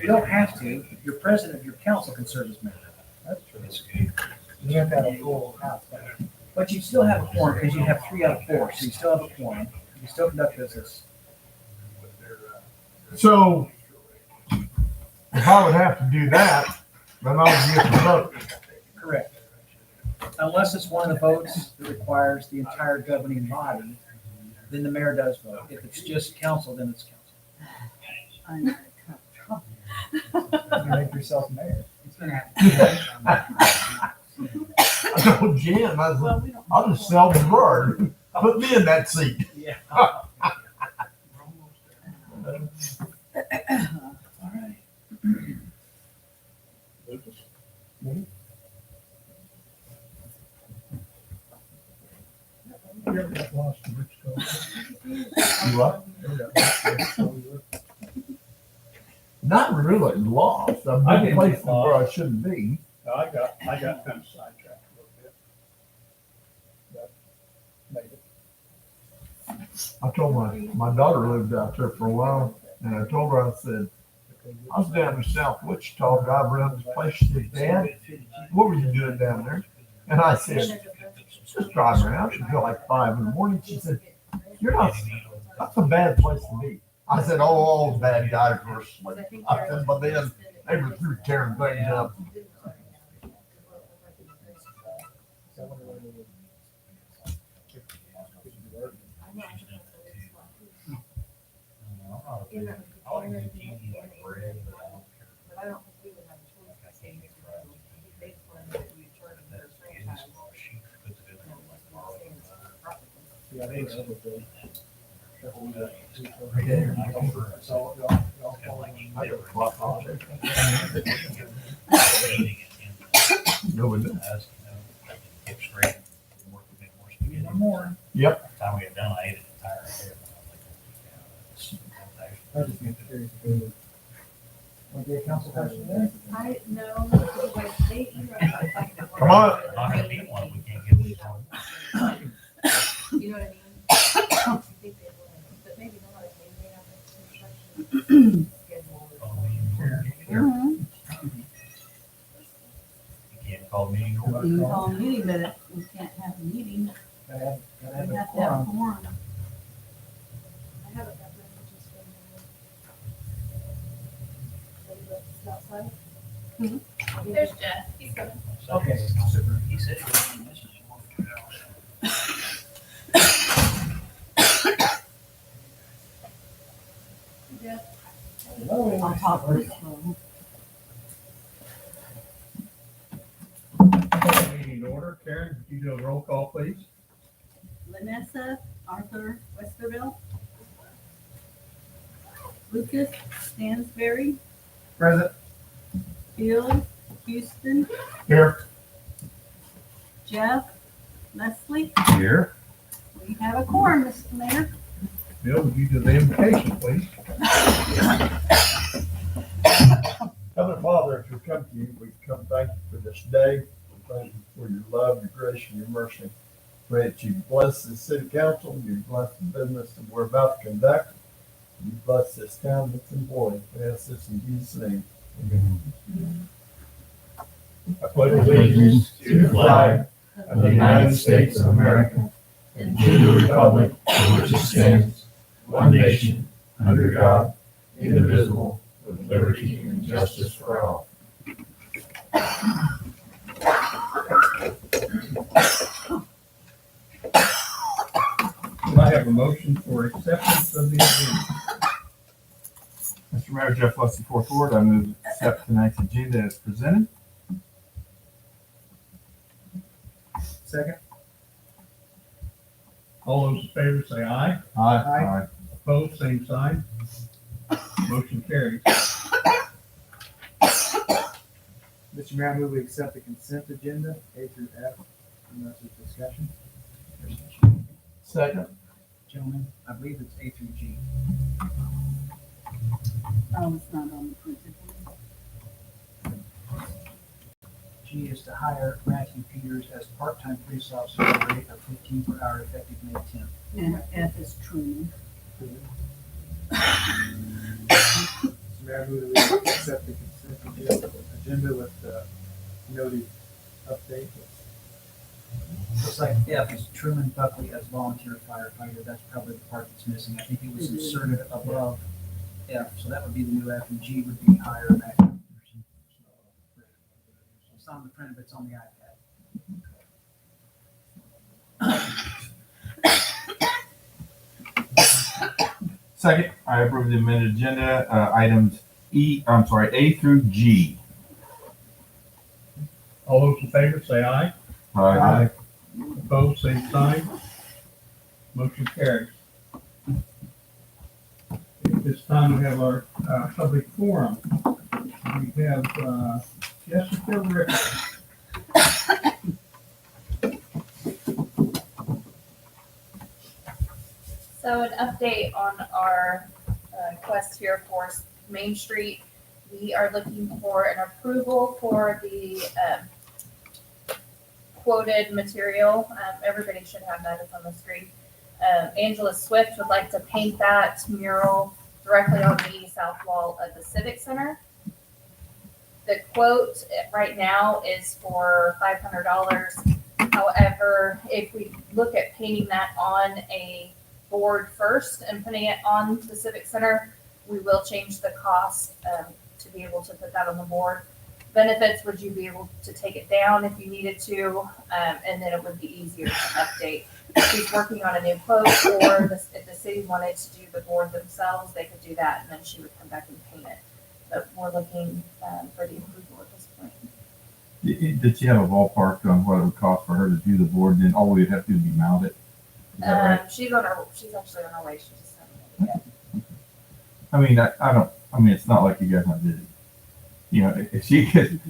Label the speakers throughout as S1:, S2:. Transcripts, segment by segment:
S1: You don't have to. Your president of your council can serve as mayor.
S2: That's true. You have to have a full house.
S1: But you still have a quorum because you have 3 out of 4, so you still have a quorum. You still conduct business.
S3: So if I would have to do that, then I would get the vote.
S1: Correct. Unless it's one of the votes that requires the entire governing body, then the mayor does vote. If it's just council, then it's council.
S2: You make yourself mayor.
S3: I told Jen, I said, I'll just sell the Girard. Put me in that seat.
S1: Yeah. All right.
S2: You ever got lost in Rich
S3: You what? Not really lost. I've
S2: I
S3: been
S2: didn't
S3: places
S2: get lost.
S3: where I shouldn't be.
S2: I got kind of sidetracked a little bit. But made it.
S3: I told my daughter lived out there for a while, and I told her, I said, I was down in South Wichita driving around this place. She said, Dad, what were you doing down there? And I said, just driving around until like 5 in the morning. She said, that's a bad place to be. I said, oh, all the bad guys were asleep. I said, but then they were through tearing things up.
S2: Yeah, they were able to.
S3: No, we didn't.
S1: One more.
S3: Yep.
S4: Time we got done, I ate it entire.
S2: I just get curious.
S1: Want to be a council person today?
S5: I know, like, they.
S3: Come on.
S4: Not gonna be one, we can't get these on.
S5: You know what I mean? I think they will, but maybe not, maybe they have a construction schedule.
S4: You can't call a meeting.
S6: You can call a meeting, but we can't have a meeting.
S1: Gotta have
S6: We
S1: a
S6: have to have a
S1: quorum.
S6: quorum.
S5: I haven't got messages from outside. There's Jeff, he's coming.
S1: Okay, super.
S4: He said.
S5: Jeff,
S6: I'll talk this one.
S2: Meeting order. Karen, could you do a roll call, please?
S6: Vanessa, Arthur Westerville. Lucas Stansberry,
S1: Present.
S6: Bill Houston,
S3: Here.
S6: Jeff Leslie.
S3: Here.
S6: We have a quorum, Mr. Mayor.
S2: Bill, would you do the invocation, please? Heavenly Father, as we come to you, we come thank you for this day. We thank you for your love, your grace, and your mercy. Pray that you bless the city council, you bless the business that we're about to conduct. You bless this town and its employees. We ask this in Jesus' name. I pledge allegiance to the flag of the United States of America and to the republic for which it stands, one nation, under God, indivisible, with liberty and justice for all. Do I have a motion for acceptance of the agenda?
S3: Mr. Mayor, Jeff Leslie, fourth ward. I move to accept tonight's agenda as presented.
S1: Second.
S2: All those in favor say aye.
S1: Aye.
S2: Opposed, same sign. Motion carries.
S1: Mr. Mayor, I move we accept the consent agenda, A through F, unless there's discussion.
S3: Second.
S1: Gentlemen, I believe it's A through G.
S6: It's not on the printed one.
S1: G is to hire Matthew Peters as part-time police officer at a rate of 15 per hour effective May 10th.
S6: And F is training.
S7: Mayor, I move that we accept the consent agenda with noted update.
S1: So second F is Truman Buckley as volunteer firefighter. That's probably the part that's missing. I think it was inserted above F, so that would be the new F, and G would be higher back. It's not on the print, but it's on the iPad.
S8: Second, I approve the amended agenda, items A through G.
S2: All those in favor say aye.
S8: Aye.
S2: Opposed, same sign. Motion carries. At this time, we have our public forum. We have Jessica Rick.
S5: So an update on our quest here for Main Street. We are looking for an approval for the quoted material. Everybody should have that. It's on the screen. Angela Swift would like to paint that mural directly on the south wall of the Civic Center. The quote right now is for $500. However, if we look at painting that on a board first and putting it on the Civic Center, we will change the cost to be able to put that on the board. Benefits, would you be able to take it down if you needed to, and then it would be easier to update. She's working on a new quote, or if the city wanted to do the board themselves, they could do that, and then she would come back and paint it. But we're looking for the approval at this point.
S8: Did she have a ballpark on what it would cost for her to do the board? Then all we would have to do would be mount it. Is that right?
S5: She's actually on her way. She just sent me it.
S8: I mean, I mean, it's not like you guys not busy. You know, if she could,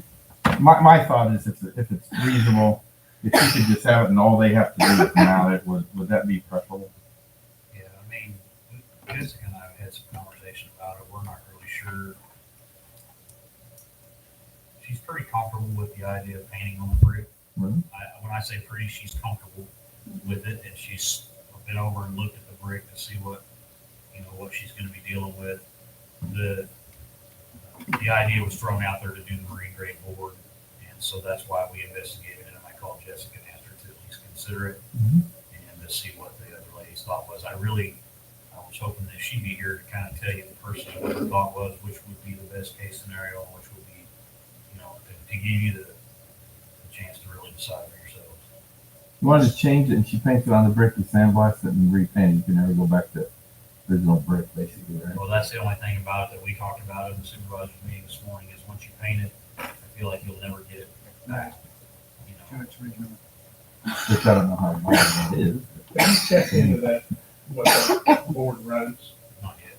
S8: my thought is if it's reasonable, if she could just have it and all they have to do is mount it, would that be preferable?
S4: Yeah, I mean, Jessica and I have had some conversation about it. We're not really sure. She's pretty comfortable with the idea of painting on the brick.
S8: Really?
S4: When I say pretty, she's comfortable with it, and she's been over and looked at the brick to see what she's going to be dealing with. The idea was thrown out there to do the marine grade board, and so that's why we investigated it. And I called Jessica and asked her to at least consider it and to see what the other lady's thought was. I was hoping that she'd be here to kind of tell you the person what her thought was, which would be the best case scenario, and which would be, to give you the chance to really decide for yourselves.
S8: You wanted to change it and she paints it on the brick, you sandblast it and repaint it. You can never go back to original brick, basically, right?
S4: Well, that's the only thing about it that we talked about in the supervisor's meeting this morning is once you paint it, I feel like you'll never get it back.
S1: To its original.
S8: Which I don't know how modern that is.
S2: Can you check into that, what that board runs?
S4: Not yet.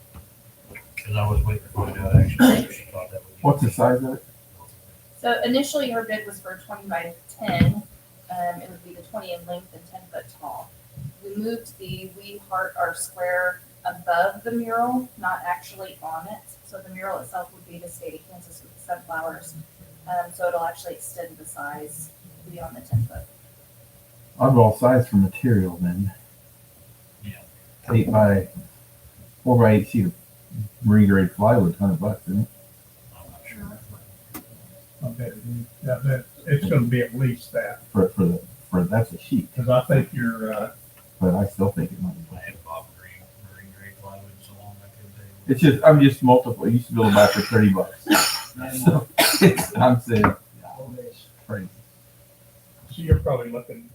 S4: Because I was waiting to find out actually whether she thought that would be.
S8: What's the size of it?
S5: So initially her bid was for 20 by 10. It would be the 20 in length and 10 foot tall. We moved the We Heart Our Square above the mural, not actually on it. So the mural itself would be the state of Kansas with the sunflowers. So it'll actually extend the size beyond the 10 foot.
S8: I'd roll size for material then.
S4: Yeah.
S8: 4 by 8 sheet of marine grade plywood, $100, isn't it?
S4: I'm not sure.
S2: Okay, it's gonna be at least that,
S8: For that's a sheet,
S2: because I think you're,
S8: but I still think it might be.
S4: I had bought marine grade plywood so long I couldn't tell you.
S8: It's just, I'm just multiple. I used to build a back for $30. So I'm saying, crazy.
S2: so you're probably looking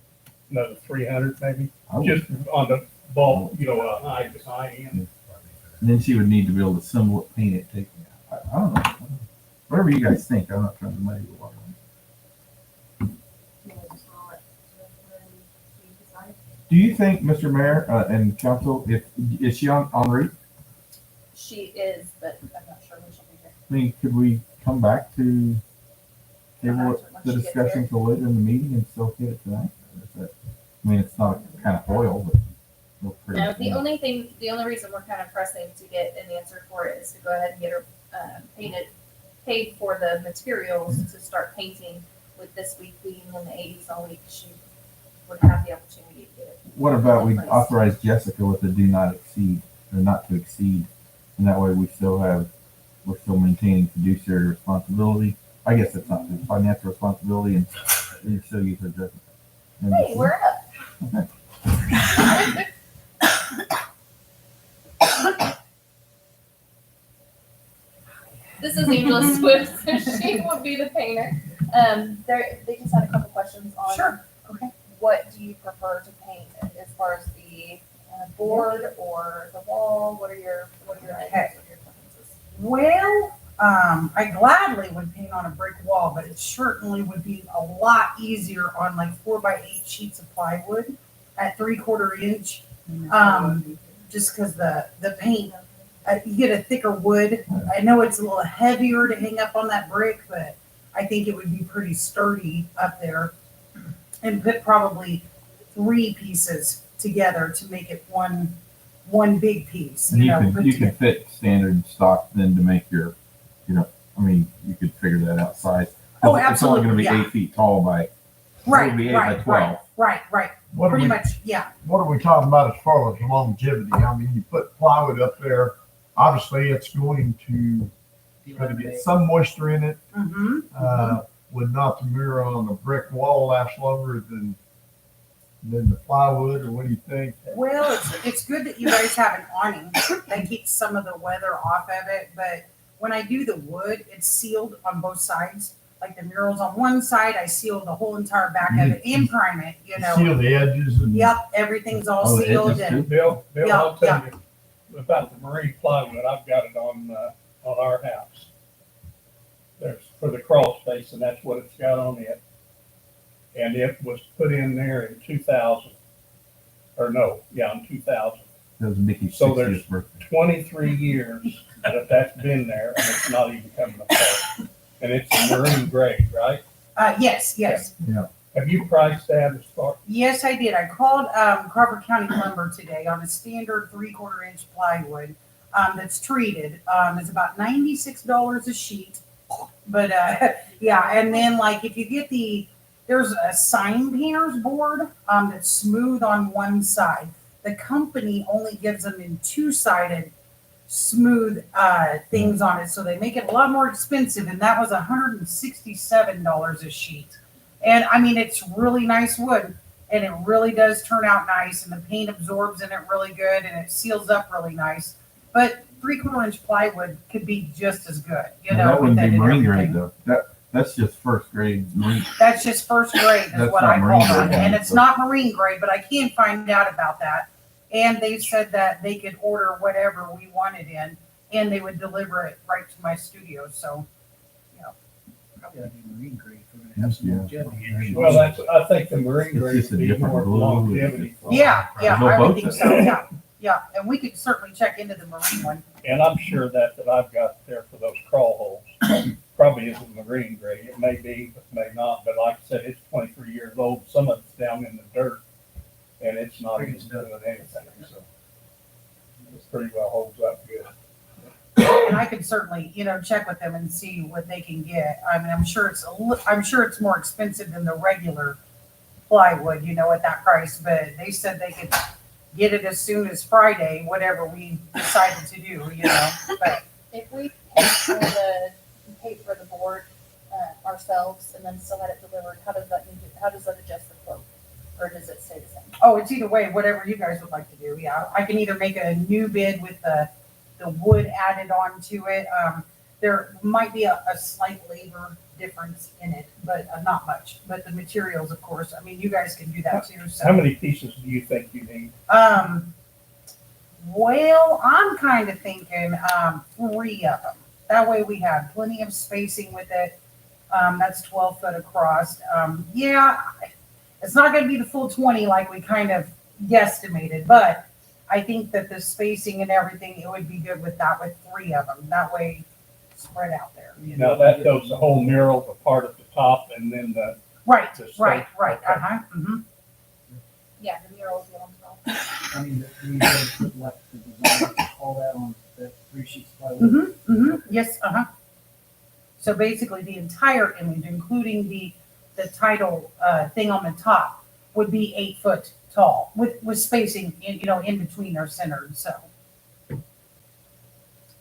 S2: another 300 maybe,
S8: I would-
S2: just on the ball, high end.
S8: And then she would need to be able to assemble it, paint it, take it out. I don't know. Whatever you guys think. I'm not trying to muddy the water. Do you think, Mr. Mayor and council, is she on route?
S5: She is, but I'm not sure when she'll be here.
S8: I mean, could we come back to table
S5: Once
S8: the
S5: she gets
S8: discussion
S5: here.
S8: till later in the meeting and still get it tonight? Or is that, I mean, it's not kind of oil, but still pretty.
S5: No, the only reason we're kind of pressing to get an answer for it is to go ahead and get her paid for the materials to start painting. With this week being in the 80s all week, she would have the opportunity to get it.
S8: What about we
S5: Place.
S8: authorize Jessica with the do not exceed, or not to exceed, and that way we still have we're still maintaining fiduciary responsibility. I guess that's not financial responsibility, and still use our judgment. And
S5: Hey, we're up. This is Angela Swift, so she would be the painter. They just had a couple questions on.
S9: Sure. Okay.
S5: What do you prefer to paint as far as the board or the wall? What are your ideas or your preferences?
S9: Well, I gladly would paint on a brick wall, but it certainly would be a lot easier on like 4x8 sheets of plywood at 3/4 inch. Just because the paint, you get a thicker wood. I know it's a little heavier to hang up on that brick, but I think it would be pretty sturdy up there. And put probably 3 pieces together to make it one big piece.
S8: And
S9: put
S8: you
S9: together.
S8: can fit standard stock then to make your, I mean, you could figure that out size.
S9: Oh,
S8: It's only going to be
S9: absolutely,
S8: 8 feet tall by,
S9: Right,
S8: it'll be 8
S9: right,
S8: by 12.
S9: right.
S3: What are
S9: Pretty
S3: we,
S9: much, yeah.
S3: what are we talking about as far as longevity? I mean, you put plywood up there, obviously it's going to get some moisture in it.
S9: Mm-hmm.
S3: Would not the mirror on the brick wall last longer than the plywood, or what do you think?
S9: Well, it's good that you guys have an awning that keeps some of the weather off of it. But when I do the wood, it's sealed on both sides. Like the murals on one side, I seal the whole entire back of it and prime it.
S3: Seal the edges and.
S9: Yep, everything's all
S8: Oh, the
S9: sealed
S8: edges
S9: and
S2: Bill,
S9: Yeah,
S2: I'll tell you about the marine plywood. I've got it on our house. There's for the crawl space, and that's what it's got on it. And it was put in there in 2000, in 2000.
S8: That was Mickey's
S2: So there's
S8: 60th birthday.
S2: 23 years that's been there, and it's not even coming apart. And it's a marine grade, right?
S9: yes.
S2: Have you priced that as far?
S9: Yes, I did. I called Crawford County Lumber today on a standard 3/4 inch plywood that's treated. It's about $96 a sheet. But yeah, and then like if you get there's a sign painter's board that's smooth on one side. The company only gives them in 2-sided smooth things on it, so they make it a lot more expensive, and that was $167 a sheet. And I mean, it's really nice wood, and it really does turn out nice, and the paint absorbs in it really good, and it seals up really nice. But 3/4 inch plywood could be just as good,
S8: That wouldn't
S9: with
S8: be
S9: it and
S8: marine
S9: everything.
S8: grade though. That's just first grade marine.
S9: That's just first grade is
S8: That's
S9: what
S8: not
S9: I
S8: marine
S9: call it.
S8: grade,
S9: And
S8: then,
S9: it's
S8: so-
S9: not marine grade, but I can't find out about that. And they said that they could order whatever we wanted in, and they would deliver it right to my studio. So,
S1: Probably gotta be marine grade if we're gonna have some
S8: Yeah.
S1: longevity.
S2: Well, I think the marine
S8: It's
S2: grade
S8: just a
S2: would be
S8: different
S2: more
S8: blue.
S2: longevity.
S9: yeah,
S8: There's no
S9: I would
S8: boat
S9: think
S8: there.
S9: so. Yeah. And we could certainly check into the marine one.
S2: And I'm sure that I've got there for those crawl holes probably isn't marine grade. It may be, but may not. But like I said, it's 23 years old. Some of it's down in the dirt, and it's not even doing anything. So it pretty well holds up good.
S9: And I could certainly, check with them and see what they can get. I mean, I'm sure it's more expensive than the regular plywood, at that price. But they said they could get it as soon as Friday, whatever we decided to do, But
S5: If we pay for the board ourselves and then still had it delivered, how does that adjust the quote, or does it stay the same?
S9: oh, it's either way, whatever you guys would like to do. Yeah, I can either make a new bid with the wood added onto it. There might be a slight labor difference in it, but not much. But the materials, of course, I mean, you guys can do that too. So.
S2: How many pieces do you think you need?
S9: Well, I'm kind of thinking 3 of them. That way we have plenty of spacing with it. That's 12 foot across. Yeah, it's not going to be the full 20 like we kind of guesstimated, but I think that the spacing and everything, it would be good with that, with 3 of them. That way, spread out there.
S2: Now that goes the whole mural, the part at the top, and then the
S9: Right.
S2: Okay.
S9: Mm-hmm.
S5: Yeah, the murals will on top.
S1: I mean, we gotta put like the design, all that on the 3 sheets of plywood.
S9: Yes, So basically, the entire image, including the title thing on the top, would be 8 foot tall with spacing in between our centered. So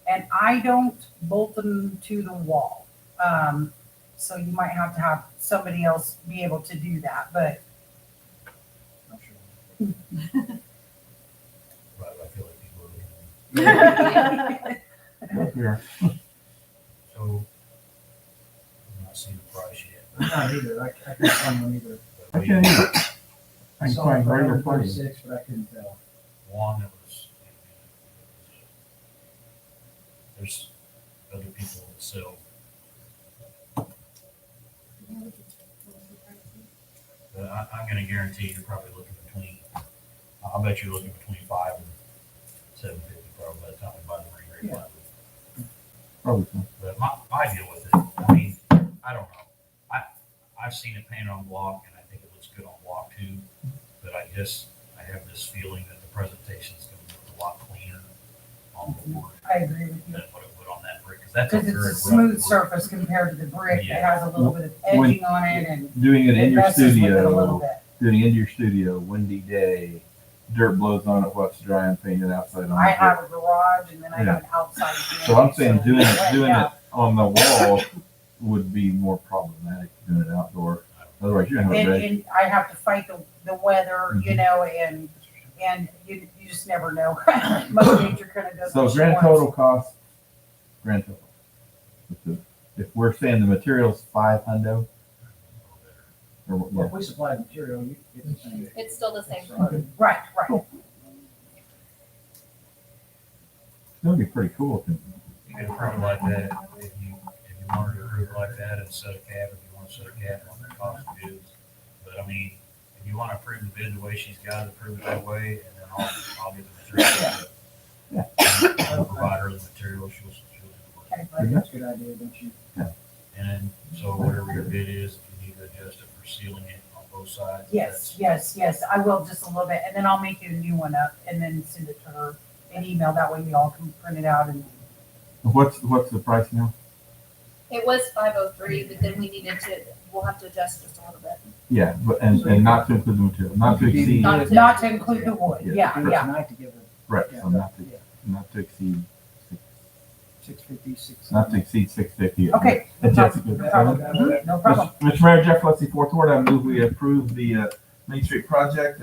S9: and I don't bolt them to the wall. So you might have to have somebody else be able to do that, but
S4: Right, I feel like people are looking
S8: Look here.
S4: so, I'm not seeing the price yet.
S1: I'm not either. I couldn't find one either.
S4: But
S8: I
S4: we-
S8: can't either. I
S1: I
S8: can
S1: saw it
S8: find
S1: for
S8: regular price.
S1: 136, but I couldn't tell.
S4: One that was, there's other people that sell, but I'm gonna guarantee you're probably looking between, I'll bet you're looking between 5 and 750 probably by the time we buy the ring rate
S1: Yeah.
S4: plywood.
S8: Probably so.
S4: But my deal with it, I mean, I don't know. I've seen it painted on block and I think it looks good on block too, but I have this feeling that the presentation is gonna look a lot cleaner on the board
S9: I agree with you.
S4: than what it would on that brick, because that's a
S9: Because
S4: very
S9: it's a
S4: rough
S9: smooth
S4: brick.
S9: surface compared to the brick that has a little bit of
S8: When-
S9: edging on it and
S8: Doing it in
S9: it
S8: your
S9: messes with it a little
S8: studio,
S9: bit.
S8: doing it in your studio, windy day, dirt blows on it while it's dry and painted outside on
S9: I
S8: the
S9: have
S8: brick.
S9: a garage and then I have an outside.
S8: So I'm saying
S9: so-
S8: doing
S9: Yeah.
S8: it on the wall would be more problematic than doing it outdoor. Otherwise, you're gonna have a red.
S9: And I have to fight the weather, you
S8: Mhm.
S9: know, and you just never know. Mother Nature kind of does.
S8: So
S9: what she
S8: grand
S9: wants.
S8: total cost, grand total. If we're saying the material's $500, or
S1: Well,
S8: what?
S1: if we supply the material, you get the same.
S5: It's still the same.
S8: Okay.
S9: Right, right.
S8: It's gonna be pretty cool.
S4: You could approve it like that, if you wanted to approve it like that and set a cap, if you want to set a cap on the cost of goods. But I mean, if you want to approve the bid the way she's got it, approve it that way, and then I'll get the material.
S8: Yeah.
S4: I'll provide her the material, she'll do the work.
S9: Okay,
S1: I think that's a good idea, don't you?
S4: And then, so whatever your bid is, if you need to adjust it for sealing it on both sides.
S9: Yes, yes. I will just a little bit, and then I'll make you a new one up and then send it to her an email. That way we all can print it out and.
S8: What's the price now?
S5: It was 503, but then we'll have to adjust just a little bit.
S8: Yeah, but, and not to include the material, not to exceed,
S5: Not
S9: Not to include the wood.
S8: Yeah.
S9: Yeah,
S1: Do it
S9: yeah.
S1: tonight to give her
S8: right, so not to exceed, 650.
S9: Okay.
S8: And Jessica,
S9: No problem. No problem.
S8: Mr. Mayor, Jeff Leslie, Fourth Ward, I move we approve the Main Street project,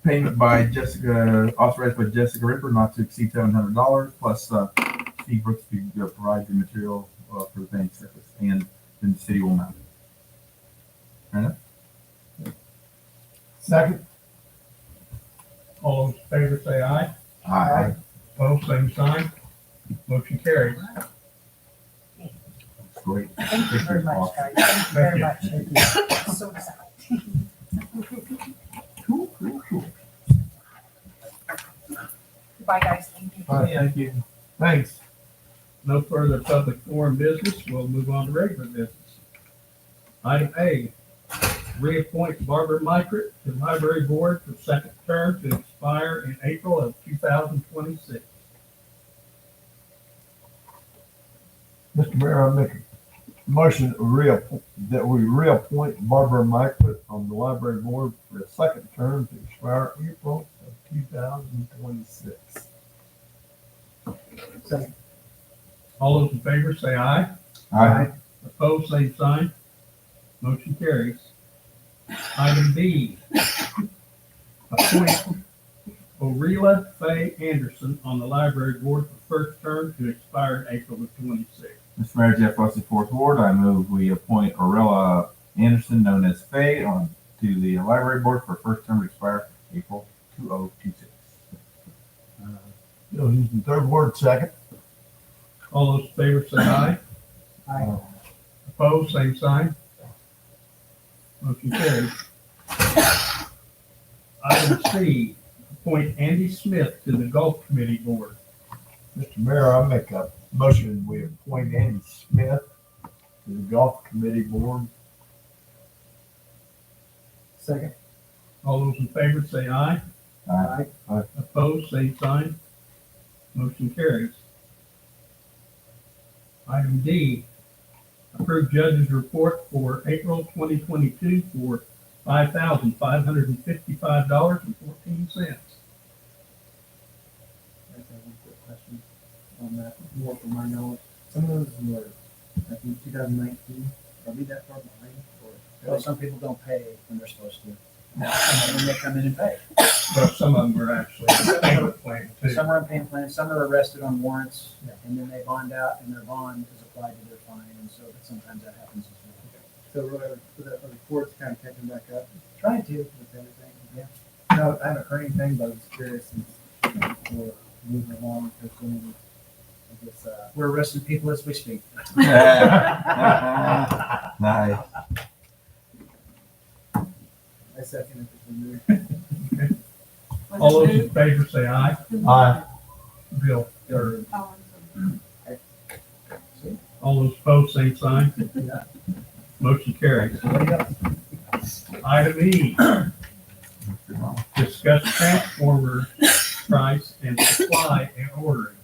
S8: payment by Jessica, authorized by Jessica Ripper, not to exceed $700, plus Steve Brooks to provide the material for the painting surface, and then the city will mount it. Fair enough?
S3: Second. All those in favor say aye.
S8: Aye.
S3: Opposed, same sign. Motion carries.
S8: Great.
S9: Thank you very much, guys. Thank you very much. So excited.
S8: Cool, cool, cool.
S9: Bye, guys. Thank you.
S3: All right, thank you. Thanks. No further public forum business. We'll move on to regular business. Item A, reappoint Barbara Mikert to the library board for second term to expire in April of 2026.
S2: Mr. Mayor, I make a motion that we reappoint Barbara Micklett on the library board for a second term to expire April of 2026.
S3: All those in favor say aye.
S8: Aye.
S3: Opposed, same sign. Motion carries. Item B, appoint Orilla Faye Anderson on the library board for first term to expire in April of 26.
S8: Mr. Mayor, Jeff Leslie, Fourth Ward, I move we appoint Orilla Anderson, known as Faye, to the library board for first term to expire April 2026.
S2: Joe, who's the third word second?
S3: All those in favor say aye.
S1: Aye.
S3: Opposed, same sign. Motion carries. Item C, appoint Andy Smith to the golf committee board.
S2: Mr. Mayor, I make a motion we appoint Andy Smith to the golf committee board.
S1: Second.
S3: All those in favor say aye.
S8: Aye.
S3: Opposed, same sign. Motion carries. Item D, approve judge's report for April 2022 for $5,555.14.
S7: on that, more from my knowledge. Some of those were, I think, 2019. Are we that far behind?
S1: Well, some people don't pay when they're supposed to. And then they come in and pay.
S3: But some of them are actually payment plan too.
S1: Some are on payment plans, some are arrested on warrants, and then they bond out, and their bond is applied to their fine, and so sometimes that happens as well.
S7: So are the courts kind of catching back up
S1: Trying to.
S7: with everything? Yeah. No, I haven't heard anything, but I was curious since we're moving along. If there's any, I guess,
S1: We're arresting people as we speak.
S8: Nice.
S7: I second if it's been moved.
S3: All those in favor say aye. Aye. Bill, or
S9: Oh, I'm sorry.
S3: all those opposed, same sign. Motion carries. Item E, discuss transformer price and supply and ordering.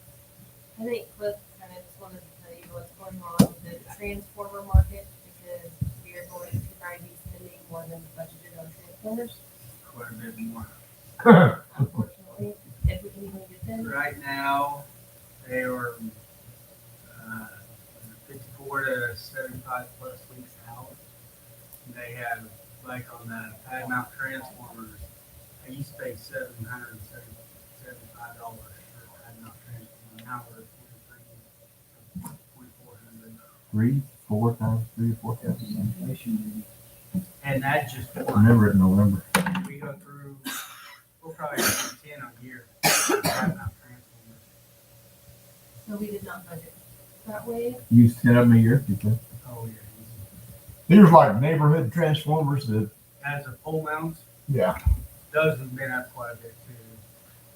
S10: I think Cliff kind of just wanted to tell you what's going on with the transformer market, because we are going to probably be spending more than budgeted on transformers,
S11: Quite a bit more.
S10: unfortunately, if we can even get them.
S11: Right now, they were, 54 to 75 plus weeks out. They have, like on the pad mount transformers, I used to pay $775 for a pad mount transformer. Now we're at 2,400.
S8: 3, 4 times 3 or 4 times.
S1: Inflation,
S11: And that's just
S8: I
S11: one.
S8: remember it in November.
S11: We go through, we'll probably do 10 a year. Pad mount transformers.
S10: So we did not budget that way.
S8: Use 10 of them a year, you said?
S11: Oh, yeah.
S3: These are like neighborhood transformers that,
S11: As a pole mounts,
S3: yeah.
S11: those have been up quite a bit too.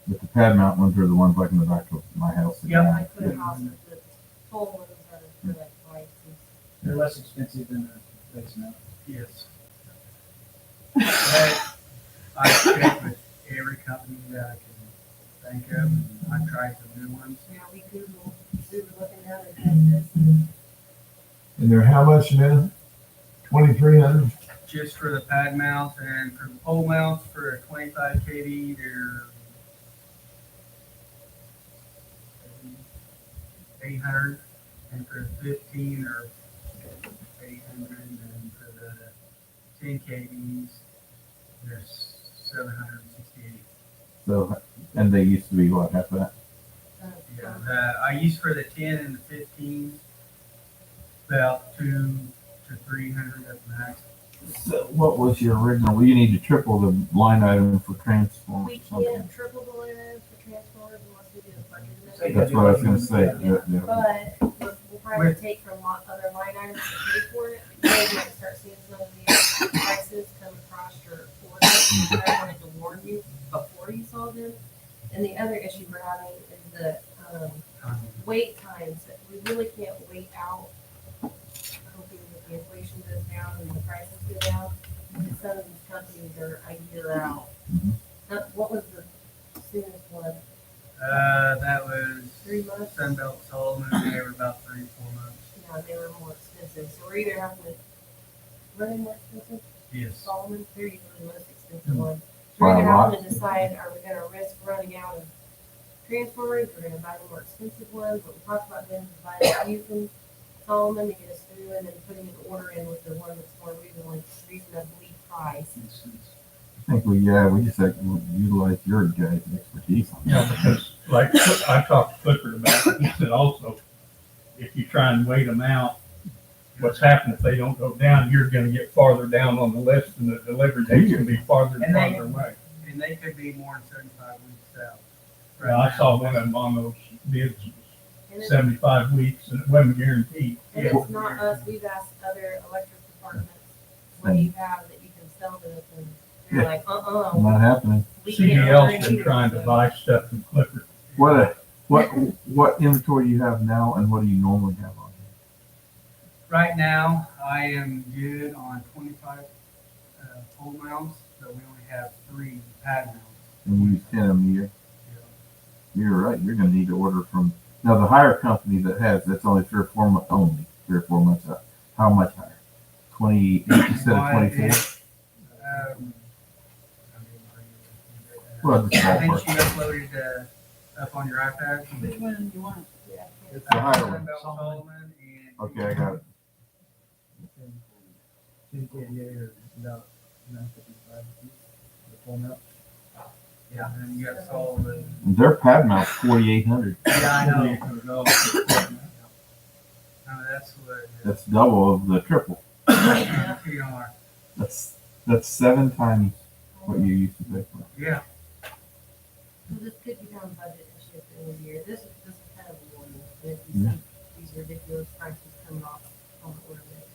S8: But the pad mount ones are the ones like in the back of my house.
S11: Yep.
S10: I put a house with the full ones are for like twice.
S1: they're less expensive than the base mount.
S11: Yes. But I checked with every company that I can think of, and I tried some new ones.
S10: Yeah, we were looking at it like this.
S3: And they're how much now? 2,300?
S11: Just for the pad mounts, and for the pole mounts for a 25 kV, they're 800, and for the 15 or 800, and for the 10 kVs, they're 768.
S8: So, and they used to be what, half that?
S11: Yeah, I used for the 10 and the 15, about 200 to 300 at max.
S8: So what was your original? Well, you need to triple the line item for transformers.
S10: We
S8: or something.
S10: can't triple the line item for transformers unless we do a budget.
S8: That's what I was gonna say. Yeah.
S10: But we'll probably take from other line items to pay for it. You guys might start seeing some of these prices come across your order. I wanted to warn you before you saw them. And the other issue we're having is the wait times. We really can't wait out, hoping that the inflation goes down and the prices go down. Because some of these companies are a year out. What was the soonest one?
S11: That was
S10: 3 months?
S11: Sunbelt Solomon, they were about 3 to 4 months.
S10: Yeah, they were more expensive. So we're either having to, were they more expensive?
S11: Yes.
S10: Solomon, they're usually the most expensive one. So we're either having to decide, are we gonna risk running out of transformers, we're gonna buy the more expensive ones, but we talked about them buying a few from Solomon to get us through, and then putting an order in with the one that's more reasonably priced.
S8: I think we just have to utilize your guys' expertise on
S3: Yeah,
S8: that.
S3: because like I talked to Clifford about it, he said also, if you try and wait them out, what's happened if they don't go down, you're gonna get farther down on the list and the delivery date's gonna be farther and
S11: And they-
S3: farther away.
S11: And they could be more than 75 weeks out.
S3: Yeah, I saw one of them on those bids,
S10: And it's,
S3: 75 weeks, and it wasn't guaranteed.
S10: and it's not us, we've asked other electric departments, what do you have that you can sell to us, and they're
S8: Yeah.
S10: like,
S8: Not happening.
S10: we can't order
S3: CDL's
S10: it
S3: been
S10: either,
S3: trying to
S10: so-
S3: buy stuff from Clifford.
S8: What inventory you have now and what do you normally have on?
S11: Right now, I am good on 25 pole mounts, but we only have 3 pad mounts.
S8: And you use 10 of them a year? You're right, you're gonna need to order from, now the higher company that has, that's only 3 or 4 months, only 3 or 4 months out. How much higher? 28 instead of 24?
S11: Um,
S8: Well, just
S11: I think
S8: ballpark.
S11: she uploaded up on your iPad.
S9: Which one do you want?
S8: It's the higher one.
S11: Bell Solomon and.
S8: Okay, I got it.
S7: 1088 or about 955 the full amount.
S11: Yeah, and then you got Solomon.
S8: Their pad mount's 4,800.
S11: Yeah, I know. That's what.
S8: That's double of the triple.
S11: TR.
S8: That's 7 times what you used to pay for.
S11: Yeah.
S10: So this could become budget issue at the end of the year. This is kind of a warning. If
S8: Yeah.
S10: you see these ridiculous prices coming off on the order list.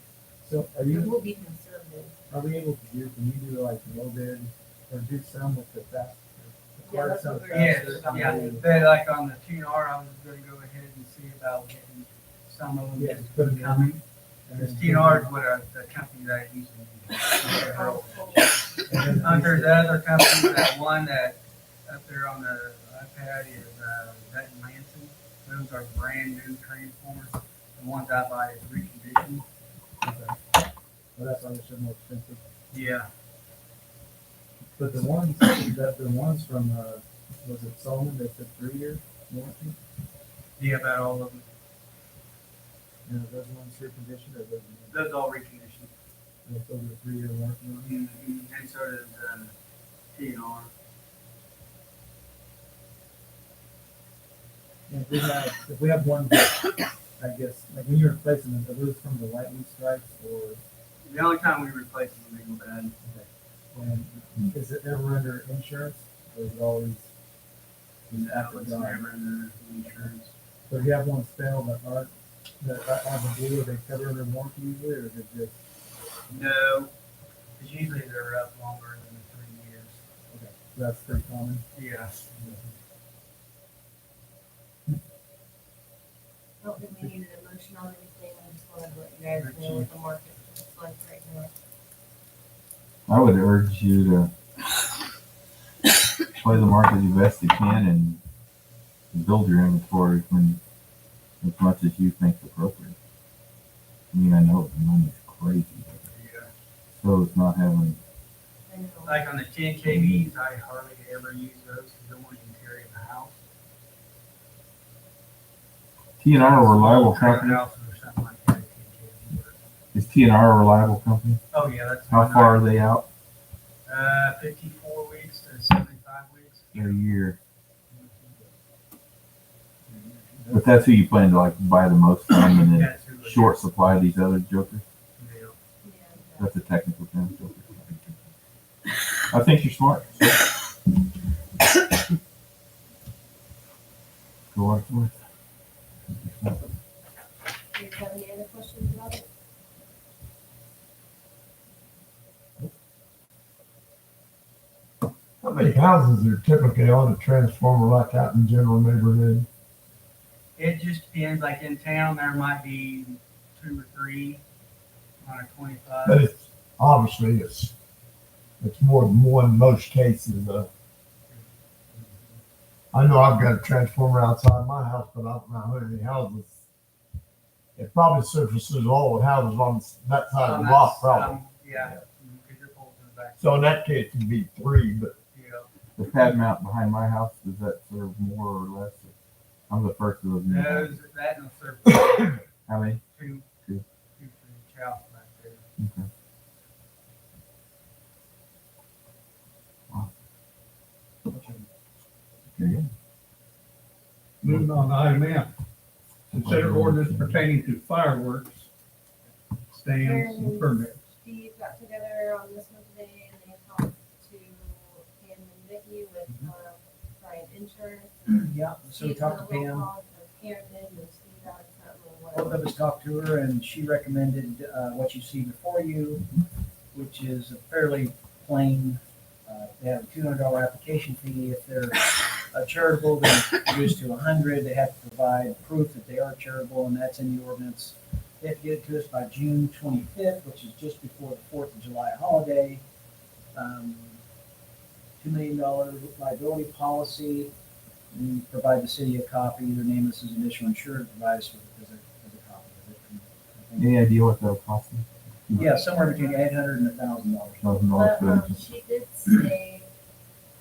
S7: So are
S10: It
S7: you,
S10: will be conservative.
S7: are we able to do, can you do like low bid or do some with the fast?
S10: Yeah, that's what we're-
S11: Yes, yeah. They like on the TR, I was gonna go ahead and see about getting some of them
S7: Yeah,
S11: just
S7: put them in.
S11: coming. Because TR is what the company that I use. There's other companies, that one that up there on the iPad is, that in Lansing. Those are brand new transformers. The ones I buy is reconditioned.
S7: Well, that's why they're more expensive.
S11: Yeah.
S7: But the ones from, was it Solomon, they said 3-year warranty?
S11: Yeah, about all of them.
S7: You know, those ones reconditioned or those?
S11: Those all reconditioned.
S7: Those over a 3-year warranty on them?
S11: And so does, TR.
S7: And if we have one, I guess, like when you're replacing them, are those from the lightning strikes or,
S11: The only time we replace them, they go bad.
S7: and is it ever under insurance? Or is it always?
S11: That was never in the insurance.
S7: So if you have one fail that aren't, that are the blue, they cover under warranty usually, or is it just,
S11: No, because usually they're up longer than 3 years.
S7: okay, so that's pretty common?
S11: Yeah.
S10: I don't think we needed a motion on anything. I just wanted to let you guys know what the market looks like right now.
S8: I would urge you to play the market as best you can and build your inventory when as much as you think is appropriate. I mean, I know the money's crazy,
S11: Yeah.
S8: so it's not having.
S10: I know.
S11: Like on the 10 KVs, I hardly ever use those because I don't want to carry in the house.
S8: TNR a reliable
S11: Trailer
S8: company?
S11: houses or something like that, 10 KV.
S8: Is TNR a reliable company?
S11: Oh, yeah, that's.
S8: How far are they out?
S11: 54 weeks to 75 weeks.
S8: A year. But that's who you plan to like buy the most from, and then
S11: That's who it is.
S8: short supply these other jokers.
S11: Yeah.
S10: Yeah.
S8: That's a technical term, joker. I think you're smart. Go on, Smith.
S10: Do you have any other questions about it?
S3: How many houses are typically on a transformer like that in general neighborhood?
S11: It just depends, like in town, there might be 2 or 3 on a 25.
S3: But it's, obviously, it's more than one in most cases. I know I've got a transformer outside my house, but I don't know how many houses. It probably surfaces all the houses on that side of the block, probably.
S11: Yeah, because you're pulled to the back.
S3: So in that case, it'd be 3, but
S11: Yeah.
S8: The pad mount behind my house, does that serve more or less? I'm the first of those. new houses.
S11: Those, that and the surface.
S8: How many?
S11: Two
S8: Two.
S11: for each house back there.
S8: Okay. Okay.
S12: Moving on to item F. Consider ordinance pertaining to fireworks, stands, and permits.
S10: Steve got together on this one today and they talked to Pam and Vicky with, Bryant Insurance.
S1: Yeah, so we
S10: Steve's
S1: talked to
S10: gonna
S1: Pam.
S10: look on the Karen did, and Steve got something or
S1: Both
S10: whatever.
S1: of us talked to her, and she recommended what you see before you, which is a fairly plain, they have a $200 application fee. If they're charitable, they're reduced to $100. They have to provide proof that they are charitable, and that's in the ordinance. They have to get it to us by June 25th, which is just before the 4th of July holiday. $2 million liability policy. And provide the city a copy. Their name is as initial insured. Provide us with as a copy of it.
S8: Any idea what that'll cost me?
S1: Yeah, somewhere between $800 and $1,000.
S8: $1,000 for
S10: But,
S8: instance.
S10: she did say,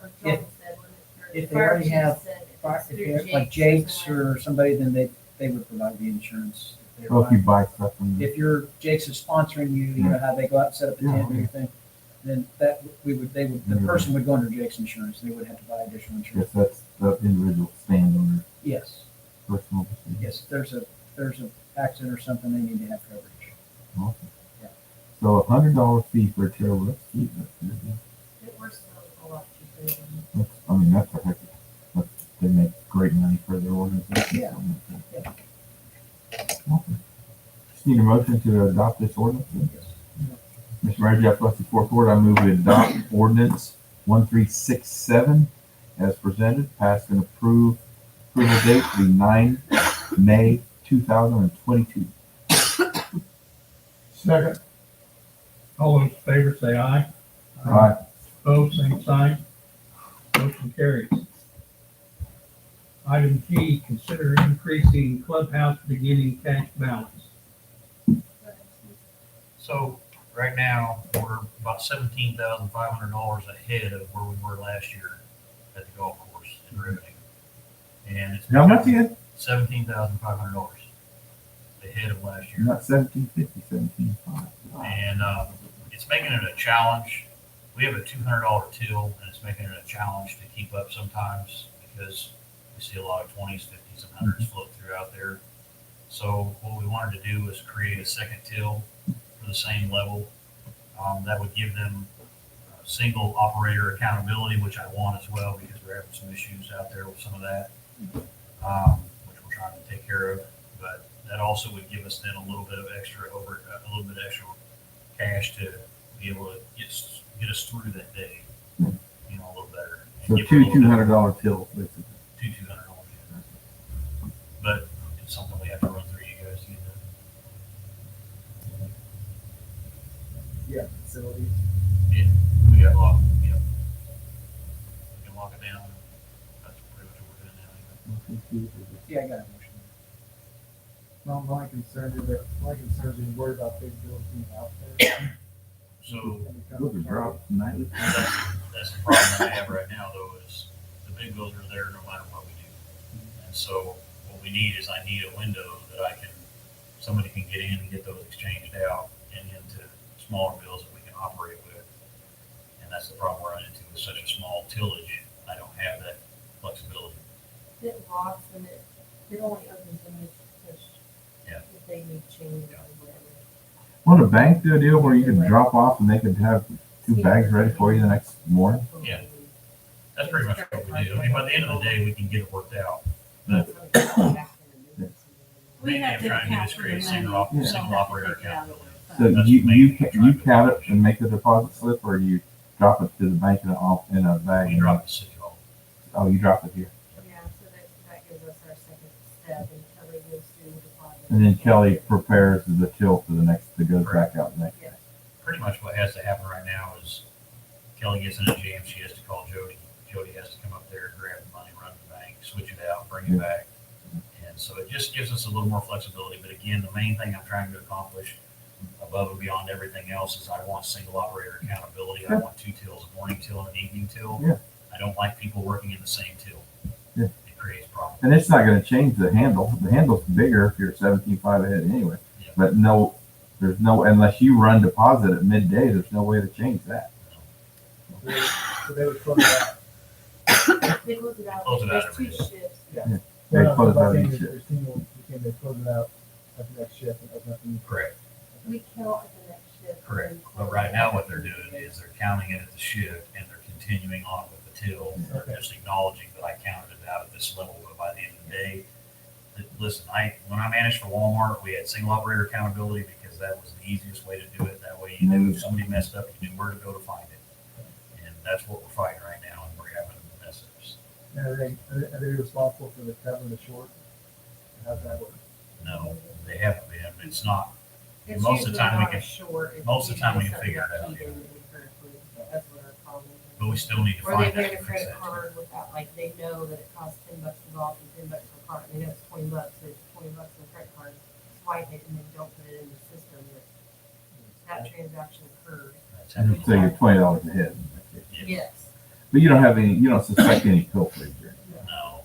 S10: or John said, when
S1: if they
S10: fire
S1: already
S10: chief
S1: have-
S10: said if
S1: like Jake's or somebody, then they would provide the insurance. If they're
S8: Well, if you
S1: buying-
S8: buy stuff from
S1: If your Jake's is sponsoring you, you know how they go out and set up a tent and
S8: Yeah.
S1: everything, then that, the person would go under Jake's insurance, they would have to buy additional
S8: yes,
S1: insurance.
S8: that's the individual stand owner,
S1: Yes,
S8: personal.
S1: yes, if there's a accident or something, they need to have coverage.
S8: Awesome.
S1: Yeah.
S8: So $100 fee for a tail, that's cheap. That's good.
S10: It works a lot cheaper than.
S8: That's, I mean, that's a heck of, they make great money for their organization.
S1: Yeah. Yeah.
S8: Awesome. Just need a motion to adopt this ordinance. Mr. Mayor, Jeff Rusty, fourth ward, I move we adopt ordinance 1367 as presented, passed and approved. Approval date to be 9 May 2022.
S12: Second. All those in favor say aye.
S8: Aye.
S12: Opposed, same sign. Motion carries. Item G, consider increasing clubhouse beginning cash balance.
S4: So right now, we're about $17,500 ahead of where we were last year at the golf course in revenue. And it's
S8: How much again?
S4: $17,500 ahead of last year.
S8: Not 1750, 17.5.
S4: And it's making it a challenge. We have a $200 till, and it's making it a challenge to keep up sometimes because we see a lot of 20s, 50s, and 100s float through out there. So what we wanted to do was create a second till for the same level. That would give them single operator accountability, which I want as well because we're having some issues out there with some of that, which we're trying to take care of. But that also would give us then a little bit of extra cash to be able to get us through that day, a little better.
S8: So
S4: Give it a
S8: two
S4: little bit-
S8: $200 tills, basically.
S4: Two $200. But it's something we have to run through you guys to get done.
S7: Yeah, facilities.
S4: We got locked, we can lock it down. That's pretty much what we're doing now.
S1: Yeah, I got a motion.
S7: Well, my concern is worried about big bills being out there.
S4: So
S8: Those are dropped nightly.
S4: that's the problem that I have right now though is the big bills are there no matter what we do. And so what we need is I need a window that somebody can get in and get those exchanged out and into smaller bills that we can operate with. And that's the problem we're running into with such a small tillage. I don't have that flexibility.
S10: It locks and it only opens when you push.
S4: Yeah.
S10: If they need change or whatever.
S8: Want a bank do a deal where you could drop off and they could have 2 bags ready for you the next morning?
S4: Yeah. That's pretty much what we do. I mean, by the end of the day, we can get it worked out. But
S6: We
S4: main thing
S6: have
S4: I'm
S6: to
S4: trying to do
S6: account
S4: is
S6: for
S4: create
S6: the
S4: single
S6: money.
S4: single operator accountability.
S8: So
S4: That's
S8: you,
S4: the main
S8: you,
S4: thing
S8: ca-
S4: we're
S8: you
S4: trying to
S8: count it
S4: accomplish.
S8: and make a deposit slip, or you drop it to the bank in a bag?
S4: We drop it to City Hall.
S8: Oh, you drop it here.
S10: Yeah, so that gives us our second step and Kelly goes through the deposit.
S8: And then Kelly prepares the till for the next, that goes back out next.
S4: Pretty much what has to happen right now is Kelly gets in a jam, she has to call Jody. Jody has to come up there, grab the money, run to the bank, switch it out, bring it back. And so it just gives us a little more flexibility. But again, the main thing I'm trying to accomplish above and beyond everything else is I want single operator accountability. I want 2 tills, a morning till and an evening till.
S8: Yeah.
S4: I don't like people working in the same till.
S8: Yeah.
S4: It creates problems.
S8: And it's not gonna change the handle. The handle's bigger if you're 17.5 ahead anyway.
S4: Yeah.
S8: But no, there's no, unless you run deposit at midday, there's no way to change that.
S7: So they would close it out.
S10: They close it out.
S4: Close it out
S10: There's
S4: every
S10: 2
S4: day.
S10: shifts.
S8: They
S7: Well,
S8: close
S7: no,
S8: out
S7: I'm saying
S8: each
S7: is
S8: shift.
S7: there's single, they close it out at the next shift and open up the new.
S4: Correct.
S10: We count at the next shift.
S4: Correct.
S10: and
S4: But
S10: close
S4: right
S10: it
S4: now
S10: out.
S4: what they're doing is they're counting it at the shift and they're continuing on with the till. They're just acknowledging that I counted it out at this level, but by the end of the day, listen, when I managed for Walmart, we had single operator accountability because that was the easiest way to do it. That way you knew if somebody messed up, you knew where to go to find it. And that's what we're fighting right now, and we're having mess ups.
S7: And are they responsible for the cover and the short? How's that work?
S4: No, they haven't been. It's not.
S10: It's
S4: Most of the
S10: usually
S4: time we
S10: not
S4: can-
S10: a short, it's
S4: most of the time we
S10: usually
S4: can figure it
S10: something
S4: out,
S10: that keyed in incorrectly. That's what our problem is.
S4: But we still need to
S10: Or they
S4: find
S10: pay
S4: that.
S10: a
S4: and fix
S10: credit
S4: that.
S10: card without, like, they know that it costs $10 to golf and $10 for a card, and they know it's $20, so it's $20 in the credit card, swipe it, and then don't put it in the system that transaction occurred.
S4: That's
S8: And
S4: it.
S8: so you're $20 ahead.
S10: Yes.
S8: But you don't suspect any pilferage or anything.
S4: No,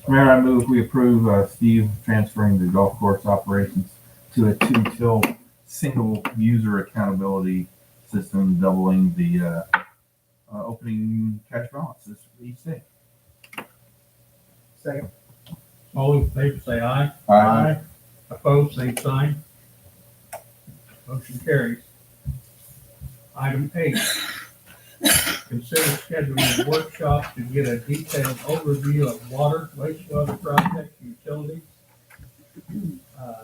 S8: Mayor, I move we approve Steve transferring the golf course operations to a two-till single user accountability system, doubling the opening cash balances for each day.
S7: Second.
S12: All in favor, say aye.
S8: Aye.
S12: Opposed, same sign. Motion carries. Item 8, consider scheduling a workshop to get a detailed overview of water, wastewater projects, utilities,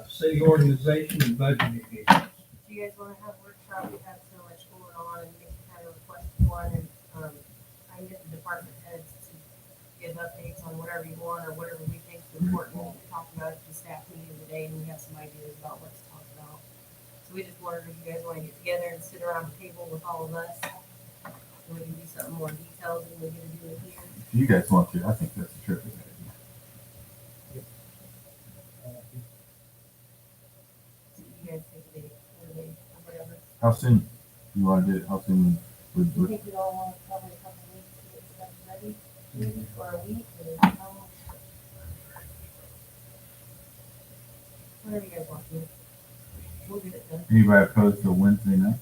S12: city organization, and budget meetings.
S10: Do you guys wanna have a workshop? We have so much going on and we can kind of request one and, I can get the department heads to give updates on whatever you want or whatever we think is important. We talk about it at the staff meeting today and we have some ideas about what to talk about. So we just wondered if you guys wanna get together and sit around the table with all of us. And we can do something more detailed than we're gonna do it here.
S8: If you guys want to, I think that's a terrific idea.
S10: So you guys take a date, or whatever.
S8: How soon you want to do it? How soon
S10: I
S8: would
S10: think we all want probably a couple of weeks to get stuff ready, maybe for a week or how long. Whatever you guys want to do. We'll get it done.
S8: anybody opposed to Wednesday night?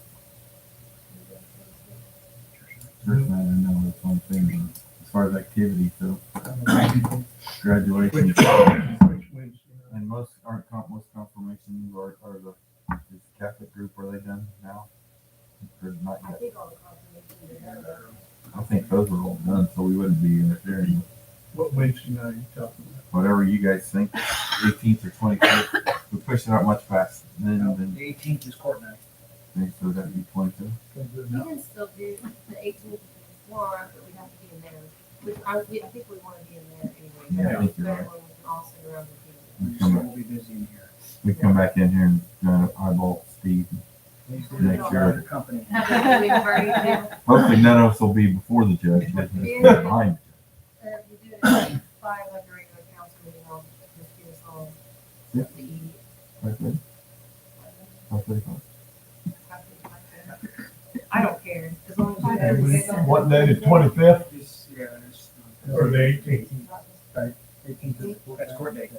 S8: Church night, I know that's one thing, but as far as activity, so graduation.
S12: Which Wednesday?
S8: And most most confirmations are the is the Catholic group, are they done now? Or not
S10: I
S8: yet?
S10: think all the confirmations are done.
S8: I think those are all done, so we wouldn't be interfering.
S12: What Wednesday night are you talking about?
S8: Whatever you guys think, 18th or 25th, we push it out much faster. Then
S1: The 18th is court night.
S8: so that'd be 22.
S10: We can still do the 18th if you want, but we have to be in there. Which I think we want to be in there anyway.
S8: Yeah, I think you're
S10: Better
S8: right.
S10: when we can all sit around the table.
S8: We
S1: So
S8: come,
S1: we'll be busy in here.
S8: we come back in here and eyeball Steve.
S1: Please do
S8: Make
S1: not
S8: sure.
S1: have your company.
S10: Have a viewing party too.
S8: Hopefully none of us will be before the judge, but just be behind.
S10: If you do it at 5 like a regular council meeting, I'll just give us all
S8: Yeah.
S10: the eat.
S8: Okay. Okay.
S10: I don't care, as long as you guys.
S2: What day, the 25th?
S11: It's, yeah, it's.
S12: Or the 18th?
S1: 18th is, that's court date.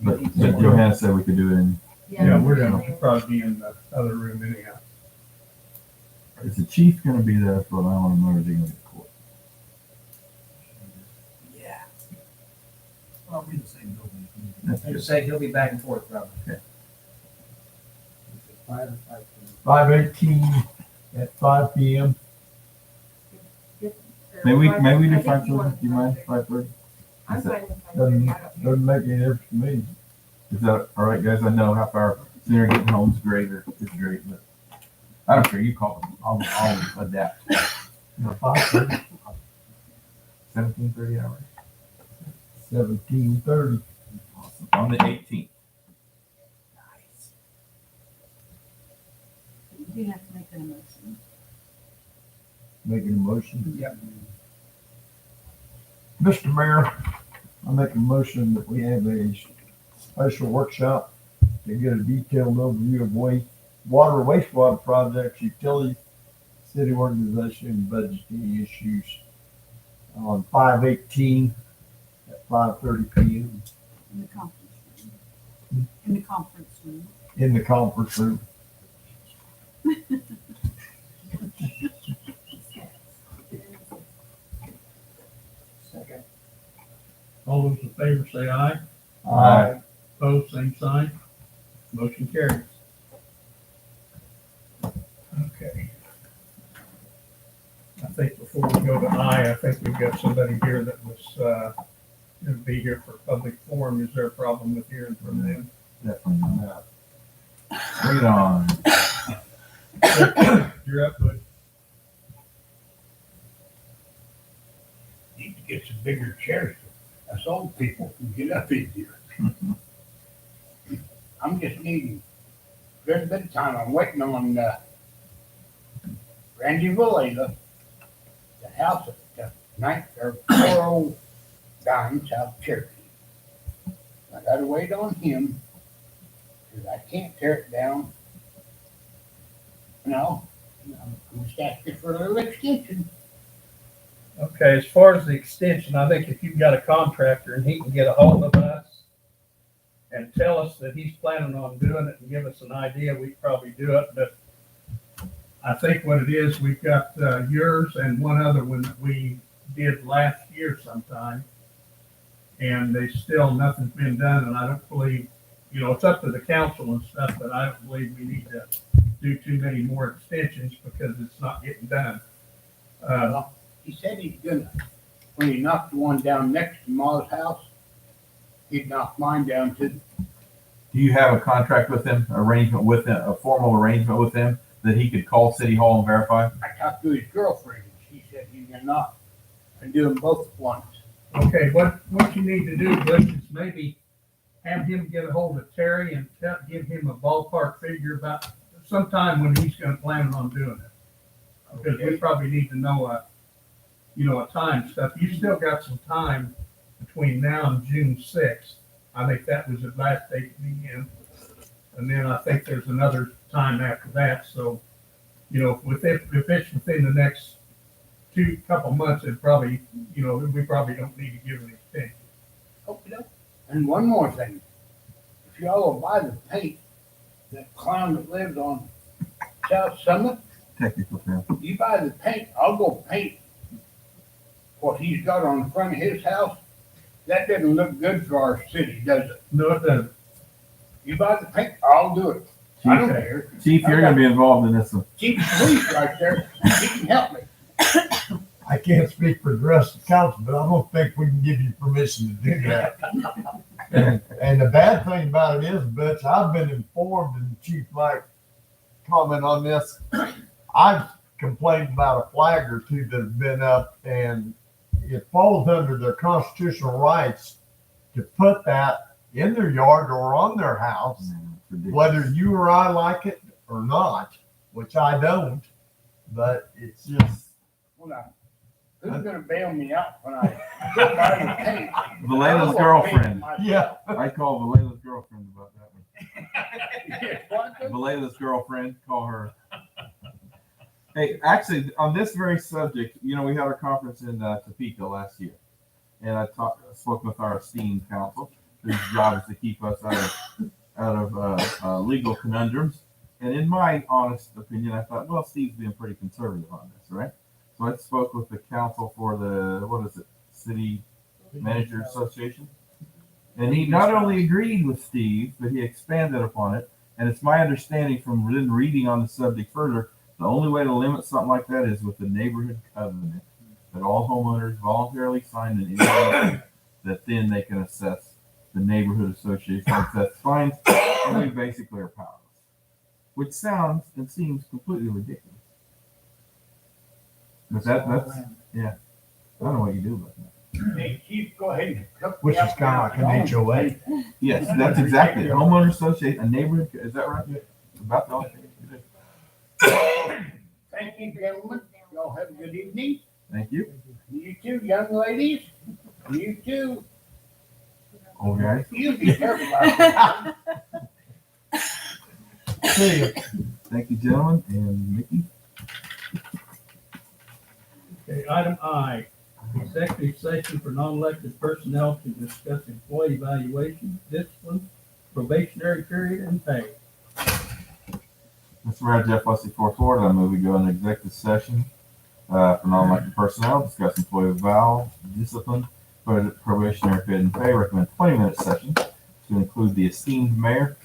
S8: But Johanna said we could do it in,
S12: Yeah, we're gonna probably be in the other room anyhow.
S8: is the chief gonna be there for an hour and or is he gonna be in court?
S1: Yeah.
S4: Well, we're in the same building.
S8: That's
S1: I
S8: good.
S1: just say he'll be back and forth probably.
S2: 5/18 at 5 p.m.
S8: Maybe we do
S10: I think
S8: 5:30,
S10: you want
S8: do you mind, 5:30?
S10: I'm
S8: Is that-
S10: fine with 5:30.
S2: Doesn't,
S10: I don't care.
S2: doesn't make any difference to me.
S8: Is that all right, guys? I know how far sooner getting home is great, but I don't care. You call them. I'll adapt.
S2: 5:30,
S8: 17:30 hours.
S2: 17:30.
S8: Awesome. On the 18th.
S6: You do have to make an emotion.
S2: Making a motion.
S1: Yep.
S2: Mr. Mayor, I make a motion that we have a special workshop to get a detailed overview of wastewater projects, utilities, city organization, and budgeting issues on 5/18 at 5:30 p.m.
S6: In the conference room. In the conference room.
S2: in the conference room.
S1: Second.
S12: All those in favor say aye.
S2: Aye.
S12: Opposed, same sign. Motion carries. Okay. I think before we go to I think we've got somebody here that was, gonna be here for public forum. Is there a problem with hearing from them?
S8: Definitely not. Bring it on.
S12: You're up, bud.
S13: Need to get some bigger chairs. Us old people can get up easier. I'm just needing a little bit of time. I'm waiting on, Randy Vallela, the house at 409 South Cherokee. I gotta wait on him, cause I can't tear it down. No, I'm just asking for a little extension.
S12: Okay, as far as the extension, I think if you've got a contractor and he can get a hold of us and tell us that he's planning on doing it and give us an idea, we'd probably do it. But I think what it is, we've got yours and one other one that we did last year sometime. And they still, nothing's been done, and I don't believe, it's up to the council and stuff, but I don't believe we need to do too many more extensions because it's not getting done.
S13: He said he's gonna, when he knocked the one down next to Ma's house, he'd knock mine down too.
S8: Do you have a contract with him, arrangement with him, a formal arrangement with him that he could call City Hall and verify?
S13: I talked to his girlfriend, and she said he's gonna knock and do them both at once.
S12: Okay, what you need to do, Butch, is maybe have him get a hold of Terry and give him a ballpark figure about sometime when he's gonna plan on doing it. Because we probably need to know a time stuff. You still got some time between now and June 6th. I think that was the last date to begin. And then I think there's another time after that. So, if it's within the next couple months, it probably, we probably don't need to give an extension.
S13: Okay. And one more thing. If y'all will buy the paint, that clown that lives on South Summit,
S8: Technical term.
S13: you buy the paint, I'll go paint what he's got on the front of his house. That doesn't look good for our city, does it?
S12: No, it doesn't.
S13: You buy the paint, I'll do it. I don't care.
S8: Chief, you're gonna be involved in this one.
S13: Chief of Police right there, he can help me.
S3: I can't speak for the rest of the council, but I don't think we can give you permission to do that. And the bad thing about it is, Butch, I've been informed, and Chief might comment on this. I've complained about a flag or two that have been up, and it falls under their constitutional rights to put that in their yard or on their house, whether you or I like it or not, which I don't, but it's just.
S13: Hold on. Who's gonna bail me out when I get by the paint?
S8: Valela's girlfriend.
S3: Yeah.
S8: I call Valela's girlfriend about that one. Valela's girlfriend, call her. Hey, actually, on this very subject, we had our conference in Topeka last year, and I spoke with our esteemed council, whose job is to keep us out of legal conundrums. And in my honest opinion, I thought, well, Steve's being pretty conservative on this, right? So I spoke with the council for the City Manager Association, and he not only agreed with Steve, but he expanded upon it. And it's my understanding from reading on the subject further, the only way to limit something like that is with the neighborhood covenant, that all homeowners voluntarily sign an indication that then they can assess the neighborhood association assess fines, and we basically are powerless. Which sounds and seems completely ridiculous. But that's yeah. I don't know what you do about that.
S13: Hey, Chief, go ahead and hook
S3: Which
S13: me
S3: is
S13: up
S3: kind of
S13: now.
S3: like an HOA.
S8: Yes, that's exactly it. Homeowner association, a neighborhood, is that right? About the only thing you do.
S13: Thank you, gentlemen. Y'all have a good evening.
S8: Thank you.
S13: You too, young ladies. You too.
S8: Okay.
S13: You be careful out there.
S3: See you.
S8: Thank you, gentlemen, and Mickey.
S12: Okay, item I, executive session for non-elected personnel to discuss employee evaluation, discipline, probationary period, and pay.
S8: Mr. Mayor, Jeff Wesley, 4th Ward, I move we go into executive session for non-elected personnel, discuss employee eval, discipline, probationary period, and pay. Recommend 20-minute session to include the esteemed mayor,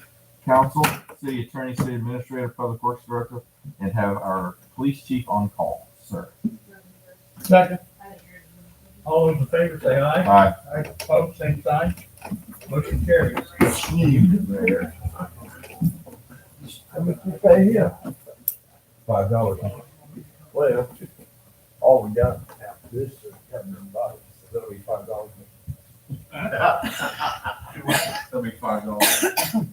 S8: council, city attorney, city administrator, public works director, and have our police chief on call, sir.
S3: Second.
S12: All those in favor say aye.
S8: Aye.
S12: Aye. Opposed, same sign. Motion carries.
S3: Steve there. How much you pay him?
S2: $5.
S3: Well, all we got after this is having them bodies, so that'll be $5.
S8: That'll be $5.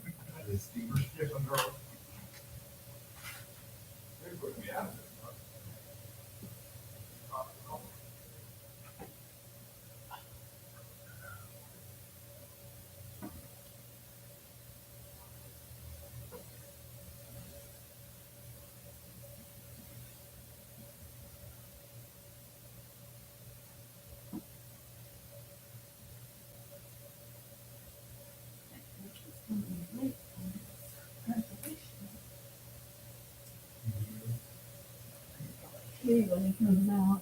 S6: see when he comes out.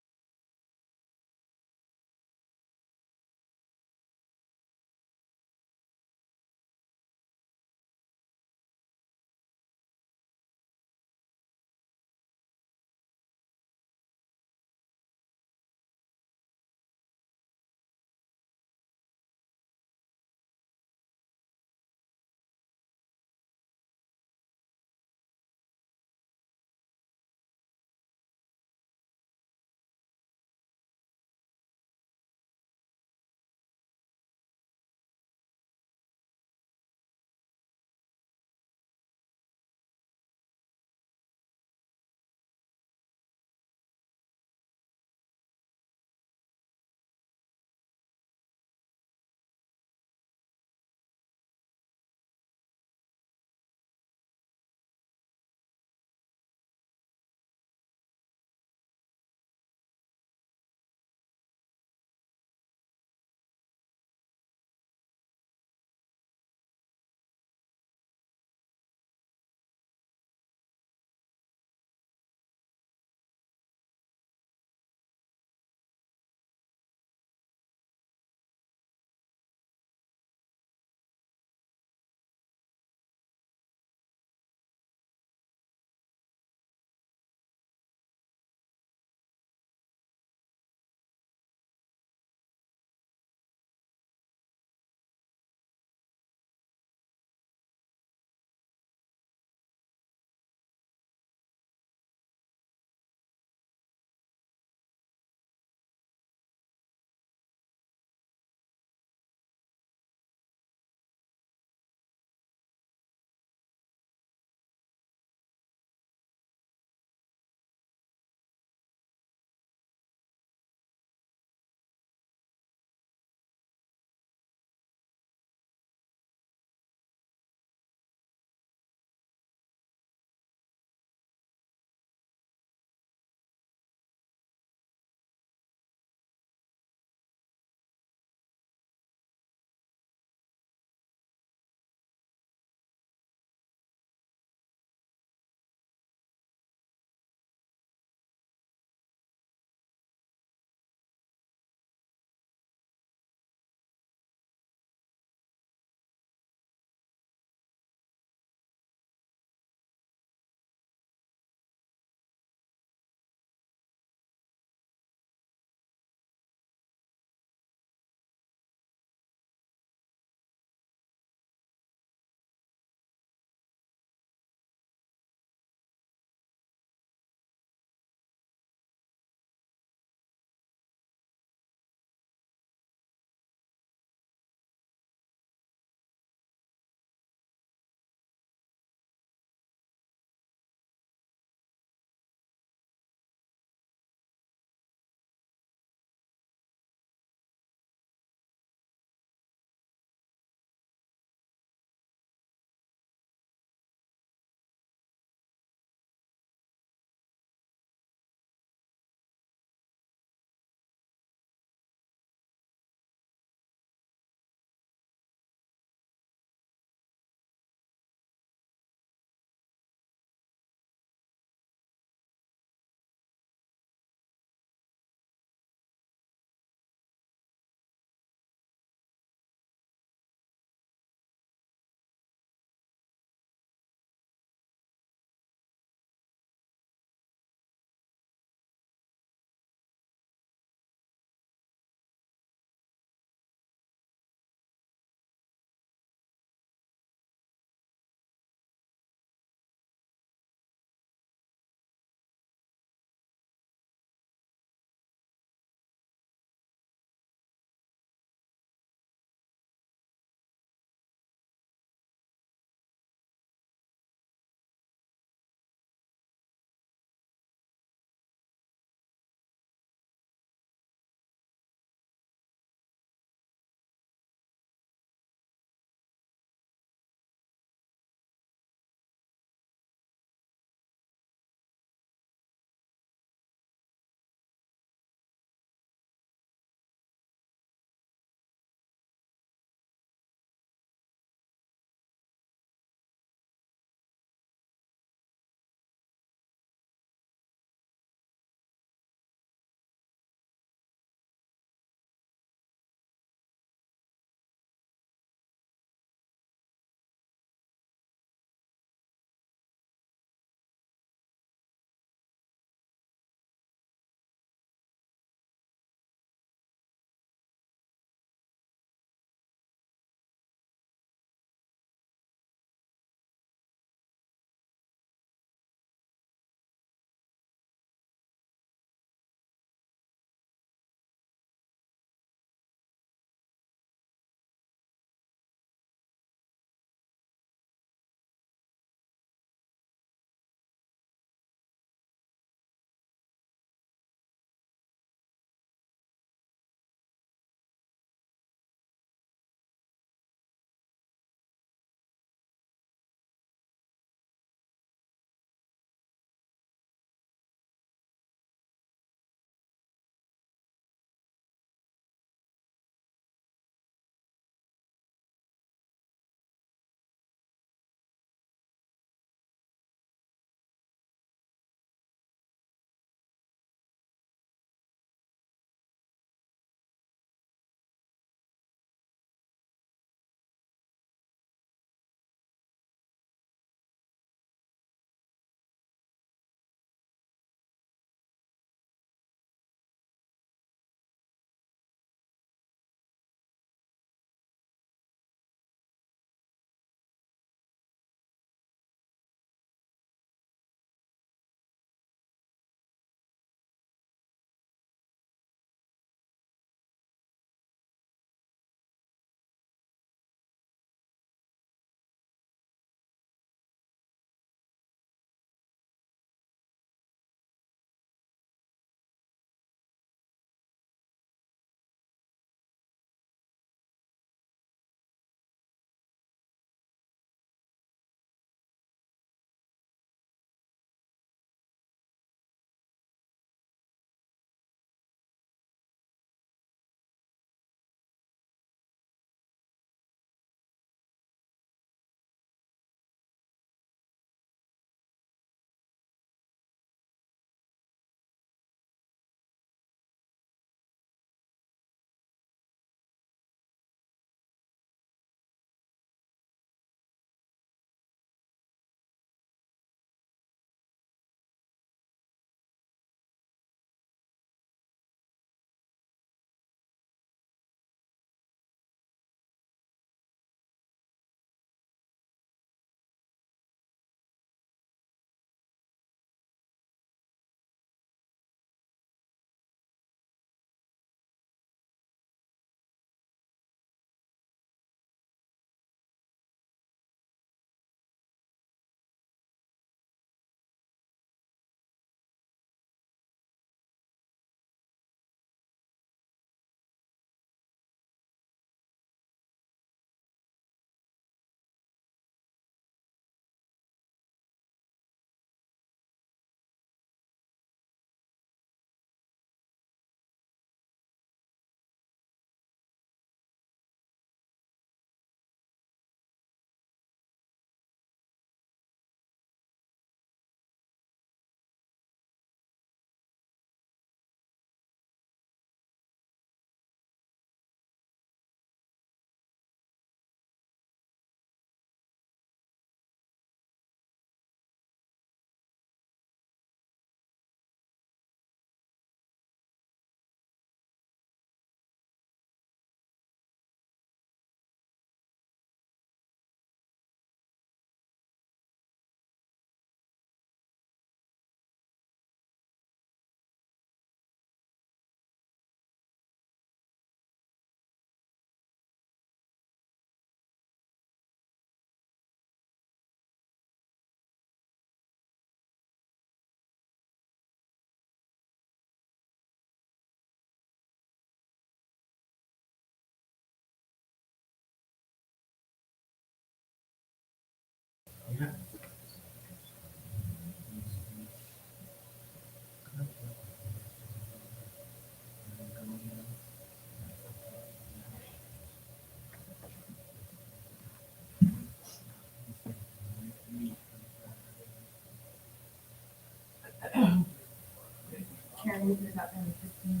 S10: Karen, you're not having 15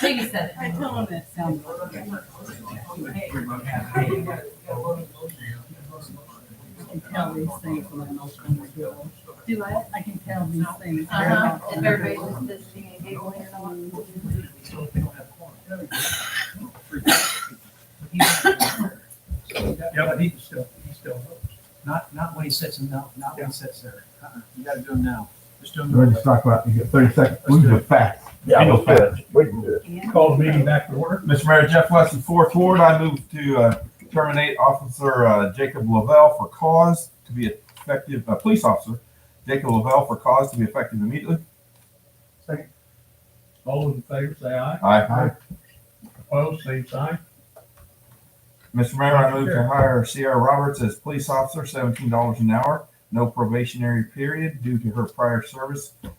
S10: Maybe 7.
S6: I tell them that sounds. I can tell these things when I'm not.
S10: Do I?
S6: I can tell these things.
S10: If everybody's just visiting and giggling or not.
S1: Yeah, but he still knows. Not when he sits him down, not when he sits there. You gotta do them now. Just do them.
S3: We're just talking about, you got 30 seconds. We can do it fast.
S2: Yeah,
S3: We can
S2: let's
S3: go
S2: do
S3: fast.
S2: it. We can do it.
S12: Call the meeting back to order.
S8: Mr. Mayor, Jeff Weston, Fourth Ward, I move to terminate Officer Jacob Lavelle for cause to be effective, police officer Jacob Lavelle for cause to be effective immediately.
S12: All those in favor, say aye.
S8: Aye.
S12: Opposed, same sign.
S8: Mr. Mayor, I move to hire Sierra Roberts as police officer, $17 an hour, no probationary period due to her prior service to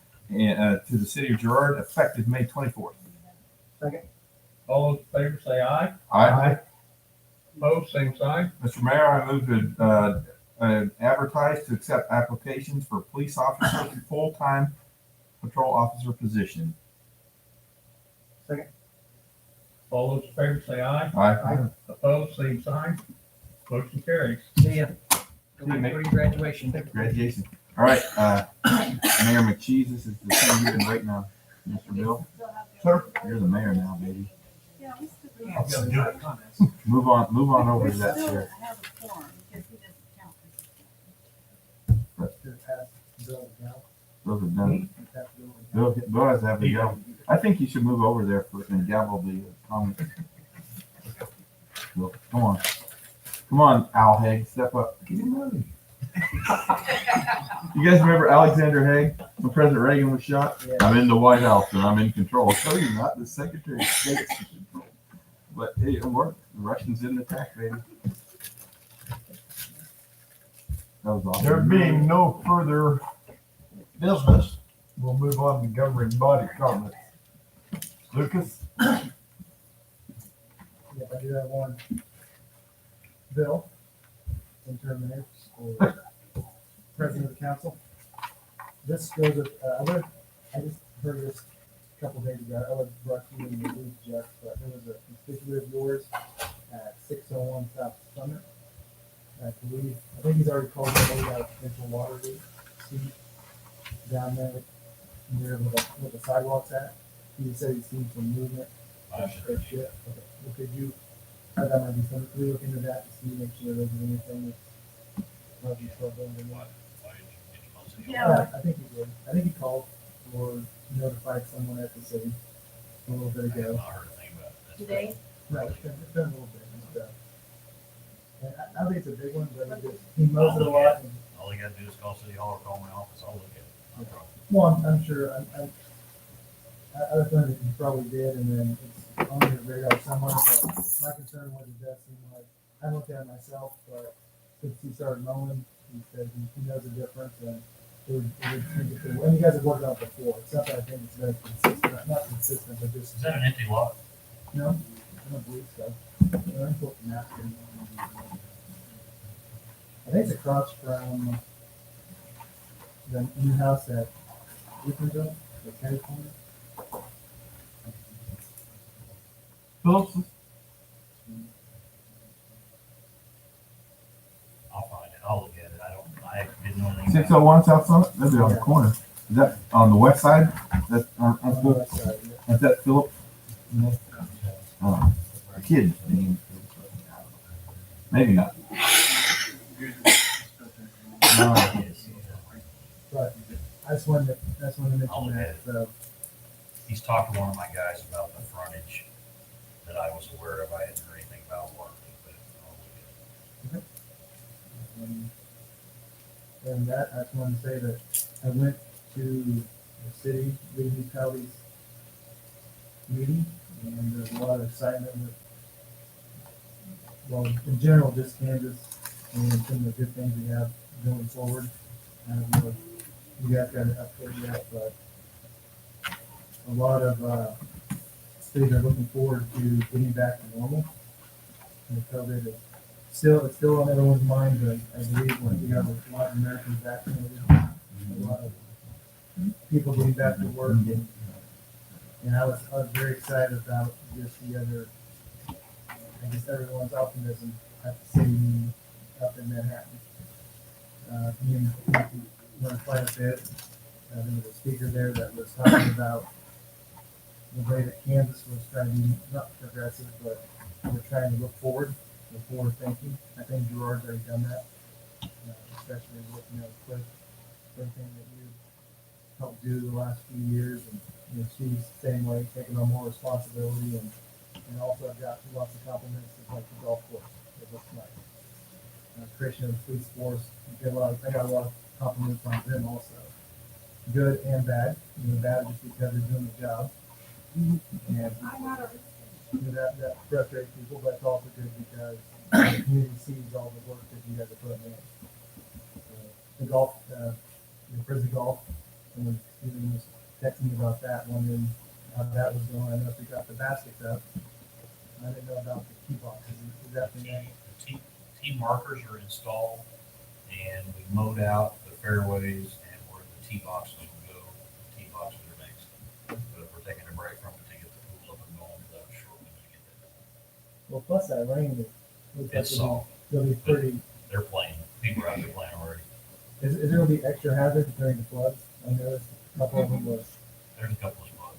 S8: the city of Girard, effective May 24th.
S12: All those in favor, say aye.
S8: Aye.
S12: Opposed, same sign.
S8: Mr. Mayor, I move to advertise to accept applications for police officer full-time patrol officer position.
S12: All those in favor, say aye.
S8: Aye.
S12: Opposed, same sign. Motion carries.
S1: See ya.
S8: See you, mate.
S1: For your graduation.
S8: Graduation. All right, Mayor McCheese, this is the thing you've been waiting on, Mr. Bill.
S3: Sir?
S8: You're the mayor now, baby.
S6: Yeah, we still
S1: You gotta do it. Comments.
S8: Move on over
S6: We
S8: to that
S6: still
S8: chair.
S6: have a form because he doesn't count.
S7: To pass bill now.
S8: Those are done.
S7: Pass bill.
S8: Bill has to have the gavel. I think you should move over there for and gavel the comments. Bill, come on. Come on, Al Haig, step up. Get him ready. You guys remember Alexander Haig when President Reagan was shot?
S7: Yeah.
S8: I'm in the White House and I'm in control. So you're not the Secretary of State's in control. But hey, it worked. The Russians didn't attack, baby. That was awesome.
S3: There being no further business, we'll move on to governing body comments. Lucas?
S7: Yeah, I do have one. Bill, interim mayor, or president of the council. This goes with, I just heard this a couple days ago. I was brought to you in the news, Jeff, but there was a constituent of yours at 601 South Summit. I think he's already called it about a potential water leak. See, down there near where the sidewalks at. He said he's seen some movement. Or shit. Okay. Well, could you, that might be something, could we look into that to see, make sure there's anything that's, might be still going on?
S6: Yeah.
S7: I think he did. I think he called or notified someone at the city a little bit ago.
S10: Today?
S7: Right, it's been a little bit and stuff. And I think it's a big one, but he mows it a lot. And,
S4: All you gotta do is call City Hall or call my office, I'll look at it. No problem.
S7: well, I'm sure, I was thinking that you probably did, and then it's on your radar somewhere, but my concern was it does seem like, I looked at it myself, but since he started mowing, he said he knows the difference, and it would seem to feel, and you guys have worked on it before, it's not that I think it's very consistent, not consistent, but just.
S4: Is that an empty lot?
S7: No, I don't believe so. I put the map in. I think it's across from the new house at Wickerville, the County Corner.
S3: Phillips?
S4: I'll find it, I'll look at it, I didn't know anything.
S8: 601 South Summit? That'd be on the corner. Is that on the west side? That's on
S7: On the west side, yeah.
S8: Is that Philip? Oh, a kid name. Maybe not. No.
S7: But I just wanted to
S4: I'll
S7: mention
S4: look
S7: that,
S4: at
S7: so.
S4: He's talked to one of my guys about the frontage that I was aware of, I hadn't heard anything about water, but I'll look at it.
S7: And that, I just wanted to say that I went to the city municipalities meeting, and there's a lot of excitement with, well, in general, just Kansas and some of the good things we have going forward. You guys got it up there yet, but a lot of cities are looking forward to getting back to normal. And COVID is it's still on everyone's mind, but I believe when we have a lot of Americans vaccinated, a lot of people getting back to work, and I was very excited about just the other, I guess everyone's optimism at the city meeting up in Manhattan. Me and Nikki learned quite a bit. There was a speaker there that was talking about the way that Kansas was trying to be not progressive, but we're trying to look forward, thinking. I think Girard's already done that, especially looking at Cliff, everything that you helped do the last few years, and she's the same way, taking on more responsibility, and also I've got lots of compliments of like the golf course. It looks nice. Creation of the police force, I got a lot of compliments on them also, good and bad. Bad just because they're doing the job, and that frustrates people, but it's also good because the community sees all the work that you guys are putting in. The golf, the frisbee golf, and Steven was texting me about that, wondering how that was going. I know if we got the baskets up. I didn't know about the tee boxes. Is that the name?
S4: The tee markers are installed, and we mowed out the fairways and where the tee boxes will go. The tee boxes are next. But we're taking a break from it to get the pool up and going for that short window to get that done.
S7: Well, plus that rain,
S4: It's soft.
S7: It'll be pretty.
S4: They're playing. People are out there playing already.
S7: Is there going to be extra hazards during the floods? I noticed a couple of them was.
S4: There's a couple of spots.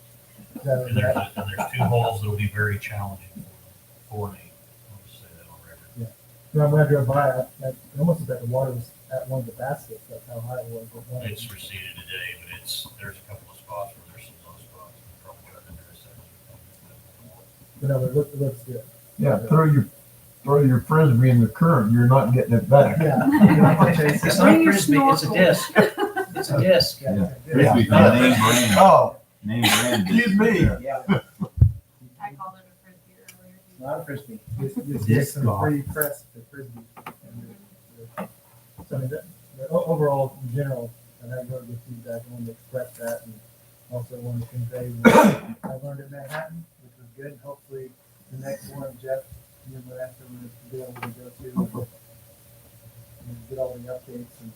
S7: That
S4: And there's two holes that will be very challenging for 4 and 8. I'll just say that on record.
S7: So when I drove by, it almost looked like the water was at one of the baskets. That's how high it was.
S4: It's receded today, but there's a couple of spots where there's some low spots. We'll probably cut in there a second.
S7: But no, it looks good.
S3: Yeah, throw your frisbee in the current, you're not getting it back.
S7: Yeah.
S1: It's not a frisbee, it's a disc. It's a disc.
S3: Yeah.
S8: Frisbee,
S3: Yeah.
S8: name brand.
S3: Oh,
S8: Name brand.
S3: excuse me.
S1: Yeah,
S10: I called it a frisbee earlier.
S1: it's not a frisbee.
S7: This
S3: Disc
S7: gets some
S3: golf.
S7: pretty press for frisbee. So I mean, overall, in general, I had really good feedback. I wanted to express that, and also wanted to convey what I learned in Manhattan, which was good. And hopefully, the next one, Jeff, you know, after we'll be able to go to and get all the updates and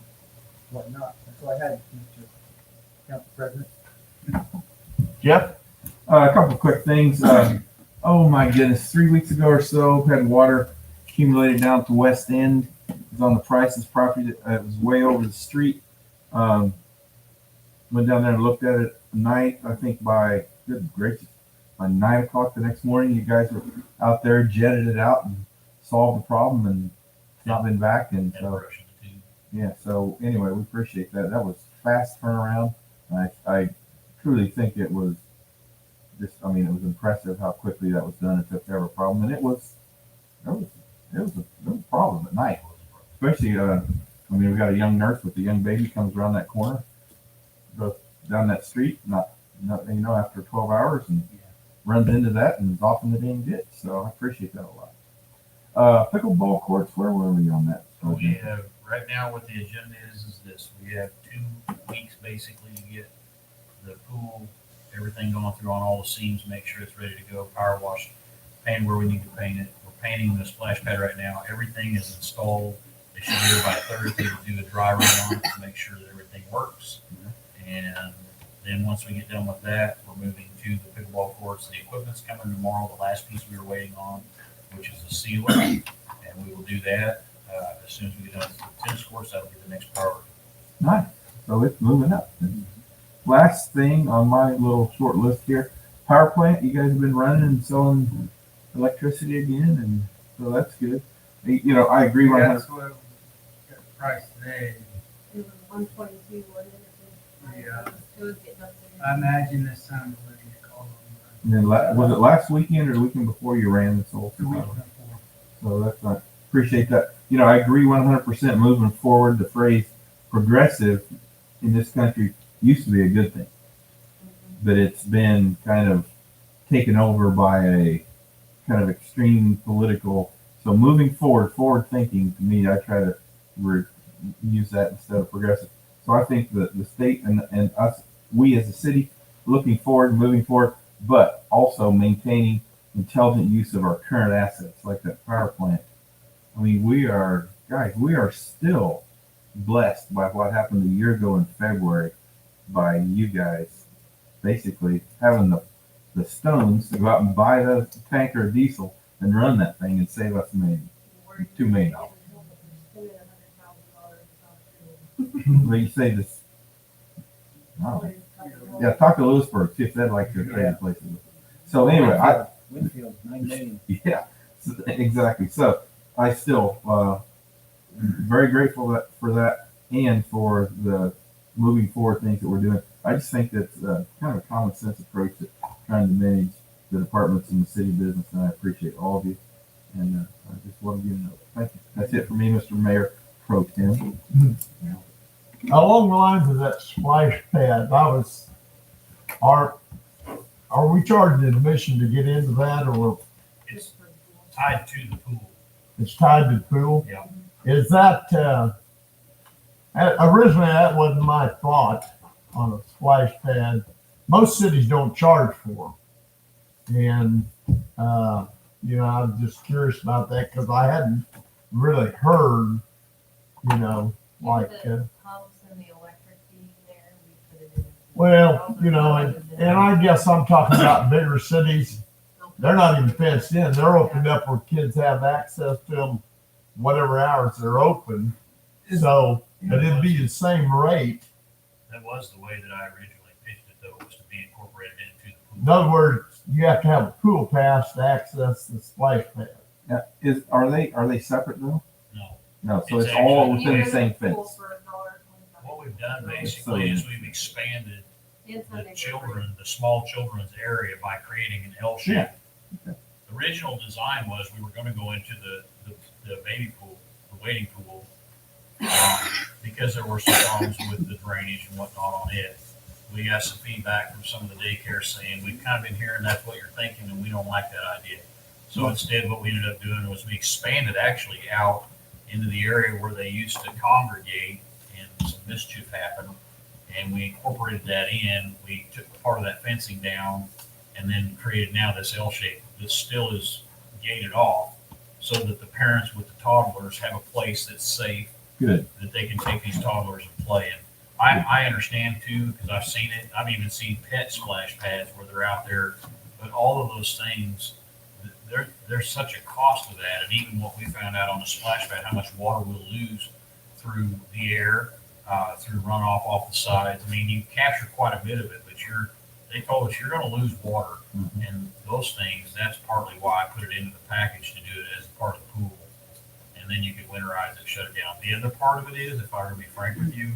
S7: whatnot. That's all I had, Mr. Council President.
S8: Jeff, a couple of quick things. Oh my goodness, 3 weeks ago or so, had water accumulated down at the west end. It was on the Price's property. It was way over the street. Went down there and looked at it at night. I think by, good gracious, by 9 o'clock the next morning, you guys were out there, jetted it out and solved the problem, and it's not been back. And so, yeah, so anyway, we appreciate that. That was fast turnaround. I truly think it was just, I mean, it was impressive how quickly that was done and took care of a problem. And it was a problem at night, especially, I mean, we got a young nurse with a young baby comes around that corner, goes down that street, not after 12 hours, and runs into that and is off in the dang ditch. So I appreciate that a lot. Pickleball courts, where were we on that?
S4: We have, right now what the agenda is this. We have 2 weeks basically to get the pool, everything going through on all the seams, make sure it's ready to go, power wash, paint where we need to paint it. We're painting the splash pad right now. Everything is installed. They should be here by Thursday to do the dry run on it to make sure that everything works. And then once we get done with that, we're moving to the pickleball courts. The equipment's coming tomorrow. The last piece we were waiting on, which is the sealer, and we will do that as soon as we get done with the tennis courts. That'll be the next priority.
S8: Nice. So it's moving up. Last thing on my little short list here, power plant. You guys have been running and selling electricity again, and so that's good. You know, I agree.
S11: That's what got the price today.
S10: It was 122, wasn't it?
S11: Yeah.
S10: It was getting up
S11: I
S10: there.
S11: imagine this time we'll let you call them.
S8: And then was it last weekend or the weekend before you ran this whole?
S11: 2 weeks before.
S8: So that's not, appreciate that. You know, I agree 100% moving forward. The phrase progressive in this country used to be a good thing, but it's been kind of taken over by a kind of extreme political So moving forward thinking, to me, I try to use that instead of progressive. So I think that the state and us, we as a city, looking forward, moving forward, but also maintaining intelligent use of our current assets, like that power plant. I mean, we are still blessed by what happened a year ago in February by you guys basically having the stones to go out and buy the tanker of diesel and run that thing and save us $2 million. But you say this, oh, yeah, talk to Lewisburg, see if they'd like to trade places. So anyway,
S1: Winfield, 9 million.
S8: yeah, exactly. So I still, very grateful for that and for the moving forward things that we're doing. I just think that's kind of a common sense approach to trying to manage the departments in the city business, and I appreciate all of you. And I just want to give you a note. Thank you. That's it for me, Mr. Mayor Pro Tem.
S3: Along the lines of that splash pad, are we charging admission to get into that, or
S4: It's tied to the pool.
S3: it's tied to the pool?
S4: Yeah.
S3: Is that, originally that wasn't my thought on a splash pad. Most cities don't charge for them. And, I'm just curious about that because I hadn't really heard, like,
S10: Pumps and the electric feed there, we put it in.
S3: well, and I guess I'm talking about bigger cities. They're not even fenced in. They're opened up where kids have access to them whatever hours they're open. So it'd be the same rate.
S4: That was the way that I originally pitched it, though, was to be incorporated into the pool.
S3: In other words, you have to have a pool pass to access the splash pad.
S8: Yeah, are they separate though?
S4: No.
S8: No, so
S4: It's
S8: it's all
S4: actually-
S8: within the same fence.
S4: What we've done basically is we've expanded the small children's area by creating an L shape.
S8: Yeah. Okay.
S4: The original design was we were gonna go into the baby pool, the wading pool, because there were some problems with the drainage and whatnot on it. We got some feedback from some of the daycare saying, we've kind of been hearing that's what you're thinking and we don't like that idea. So instead, what we ended up doing was we expanded actually out into the area where they used to congregate and some mischief happened. And we incorporated that in. We took part of that fencing down and then created now this L shape. This still is gated off so that the parents with the toddlers have a place that's safe.
S8: Good.
S4: That they can take these toddlers and play in. I understand too, because I've seen it. I've even seen pet splash pads where they're out there. But all of those things, there's such a cost to that. And even what we found out on the splash pad, how much water we'll lose through the air, through runoff off the sides. I mean, you capture quite a bit of it, but they told us you're going to lose water.
S8: Mm-hmm.
S4: And those things, that's partly why I put it into the package to do it as part of the pool. And then you can winterize it, shut it down. The other part of it is, if I were to be frank with you,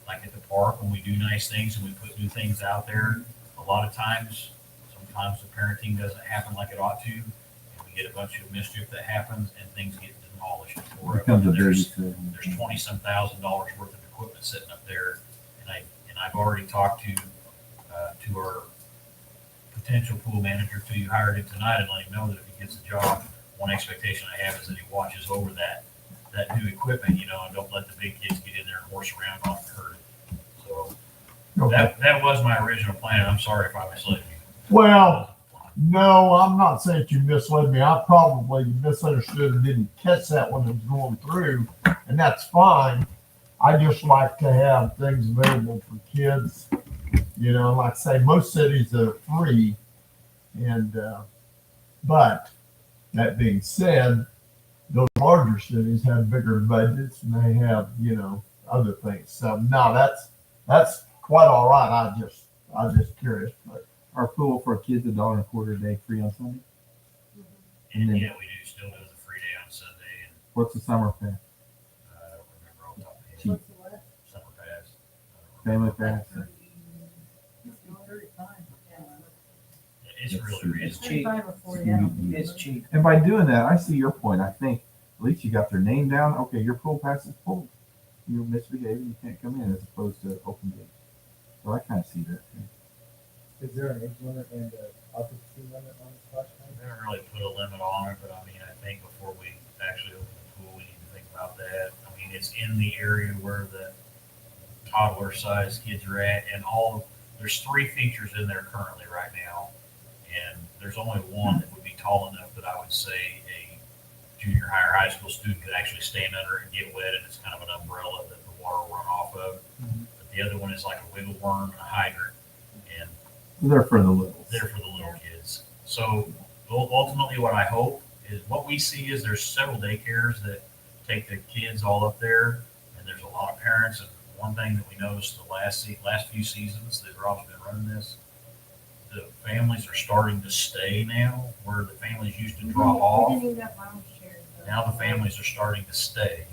S4: like at the park, when we do nice things and we put new things out there, a lot of times, sometimes the parenting doesn't happen like it ought to. And we get a bunch of mischief that happens and things get demolished.
S8: It becomes a dirty city.
S4: There's $20-some thousand worth of equipment sitting up there. And I've already talked to our potential pool manager till you hired him tonight and let him know that if he gets a job, one expectation I have is that he watches over that new equipment, and don't let the big kids get in there and horse around on it and hurt it. So that was my original plan. I'm sorry if I misled you.
S3: Well, no, I'm not saying you misled me. I probably misunderstood or didn't catch that when it was going through, and that's fine. I just like to have things available for kids. Like I say, most cities are free, and but that being said, those larger cities have bigger budgets and they have other things. So no, that's quite all right. I was just curious, but.
S8: Our pool for kids $1.25 a day, free on Sunday.
S4: And yeah, we do still do the free day on Sunday. And
S8: What's the summer pass?
S4: I don't remember off the top of my head.
S8: Cheap.
S4: Summer pass.
S8: Family pass.
S4: It's really
S1: It's cheap. It's cheap.
S8: And by doing that, I see your point. I think at least you got their name down. Okay, your pool pass is full. You're misbehaving, you can't come in, as opposed to open gate. So I kind of see that.
S7: Is there an age limit and occupancy limit on the splash pad?
S4: We haven't really put a limit on it, but I mean, I think before we actually open the pool, we need to think about that. I mean, it's in the area where the toddler sized kids are at, and there's 3 features in there currently right now. And there's only one that would be tall enough that I would say a junior high or high school student could actually stand under it and get wet, and it's kind of an umbrella that the water will run off of. But the other one is like a wiggle worm and a hydrant, and
S3: They're for the littles.
S4: they're for the little kids. So ultimately, what I hope is what we see is there's several daycares that take the kids all up there, and there's a lot of parents. And one thing that we noticed the last few seasons that Rob's been running this, the families are starting to stay now, where the families used to drop off.
S10: We didn't even have lounge chairs, though.
S4: Now the families are starting to stay,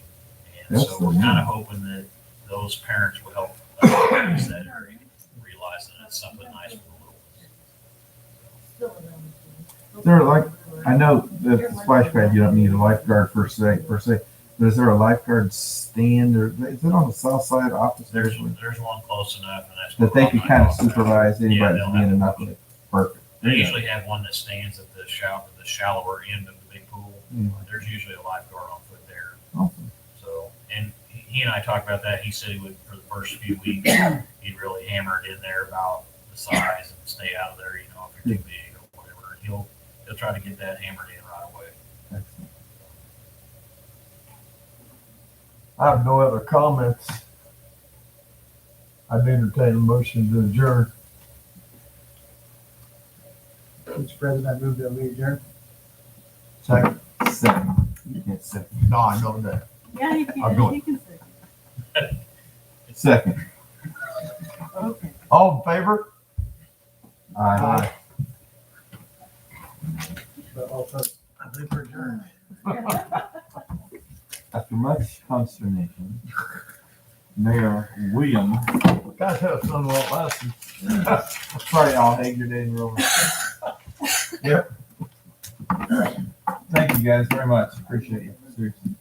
S4: and
S3: That's
S4: so we're
S3: the
S4: kind of hoping that those parents will help us that area, realizing it's something nice for the little ones.
S10: Still a lounge chair.
S3: There, like, I know that the splash pad, you don't need a lifeguard per se, but is there a lifeguard stand, or is it on the south side opposite?
S4: There's one close enough, and that's
S3: That
S4: what
S3: they
S4: Rob
S3: can
S4: and I
S3: kind of
S4: talked about.
S3: supervise
S4: Yeah,
S3: anybody
S4: they'll
S3: that's being
S4: have-
S3: a knuckle. Perfect.
S4: They usually have one that stands at the shallower end of the big pool.
S3: Yeah.
S4: There's usually a lifeguard on foot there.
S3: Awesome.
S4: So, and he and I talked about that. He said he would, for the first few weeks, he'd really hammer it in there about the size and stay out of there, you know, if you're too big or whatever. And he'll try to get that hammered in right away.
S3: Excellent. I have no other comments. I'd entertain a motion to adjourn.
S7: Mr. President, I move that we adjourn.
S3: Second. You can't second. No, I know that.
S6: Yeah, you
S3: I'm going.
S6: You can say.
S3: Second.
S6: Okay.
S3: All in favor? Aye.
S7: But also, I think we're adjourned.
S3: After much consternation, Mayor William. Guys have fun while it lasts. Sorry, I'll hang your name over. Yep. Thank you guys very much. Appreciate you. Seriously.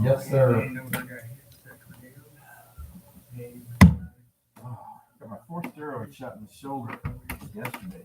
S3: Yes, sir. Got my fourth steroid shot in the shoulder yesterday.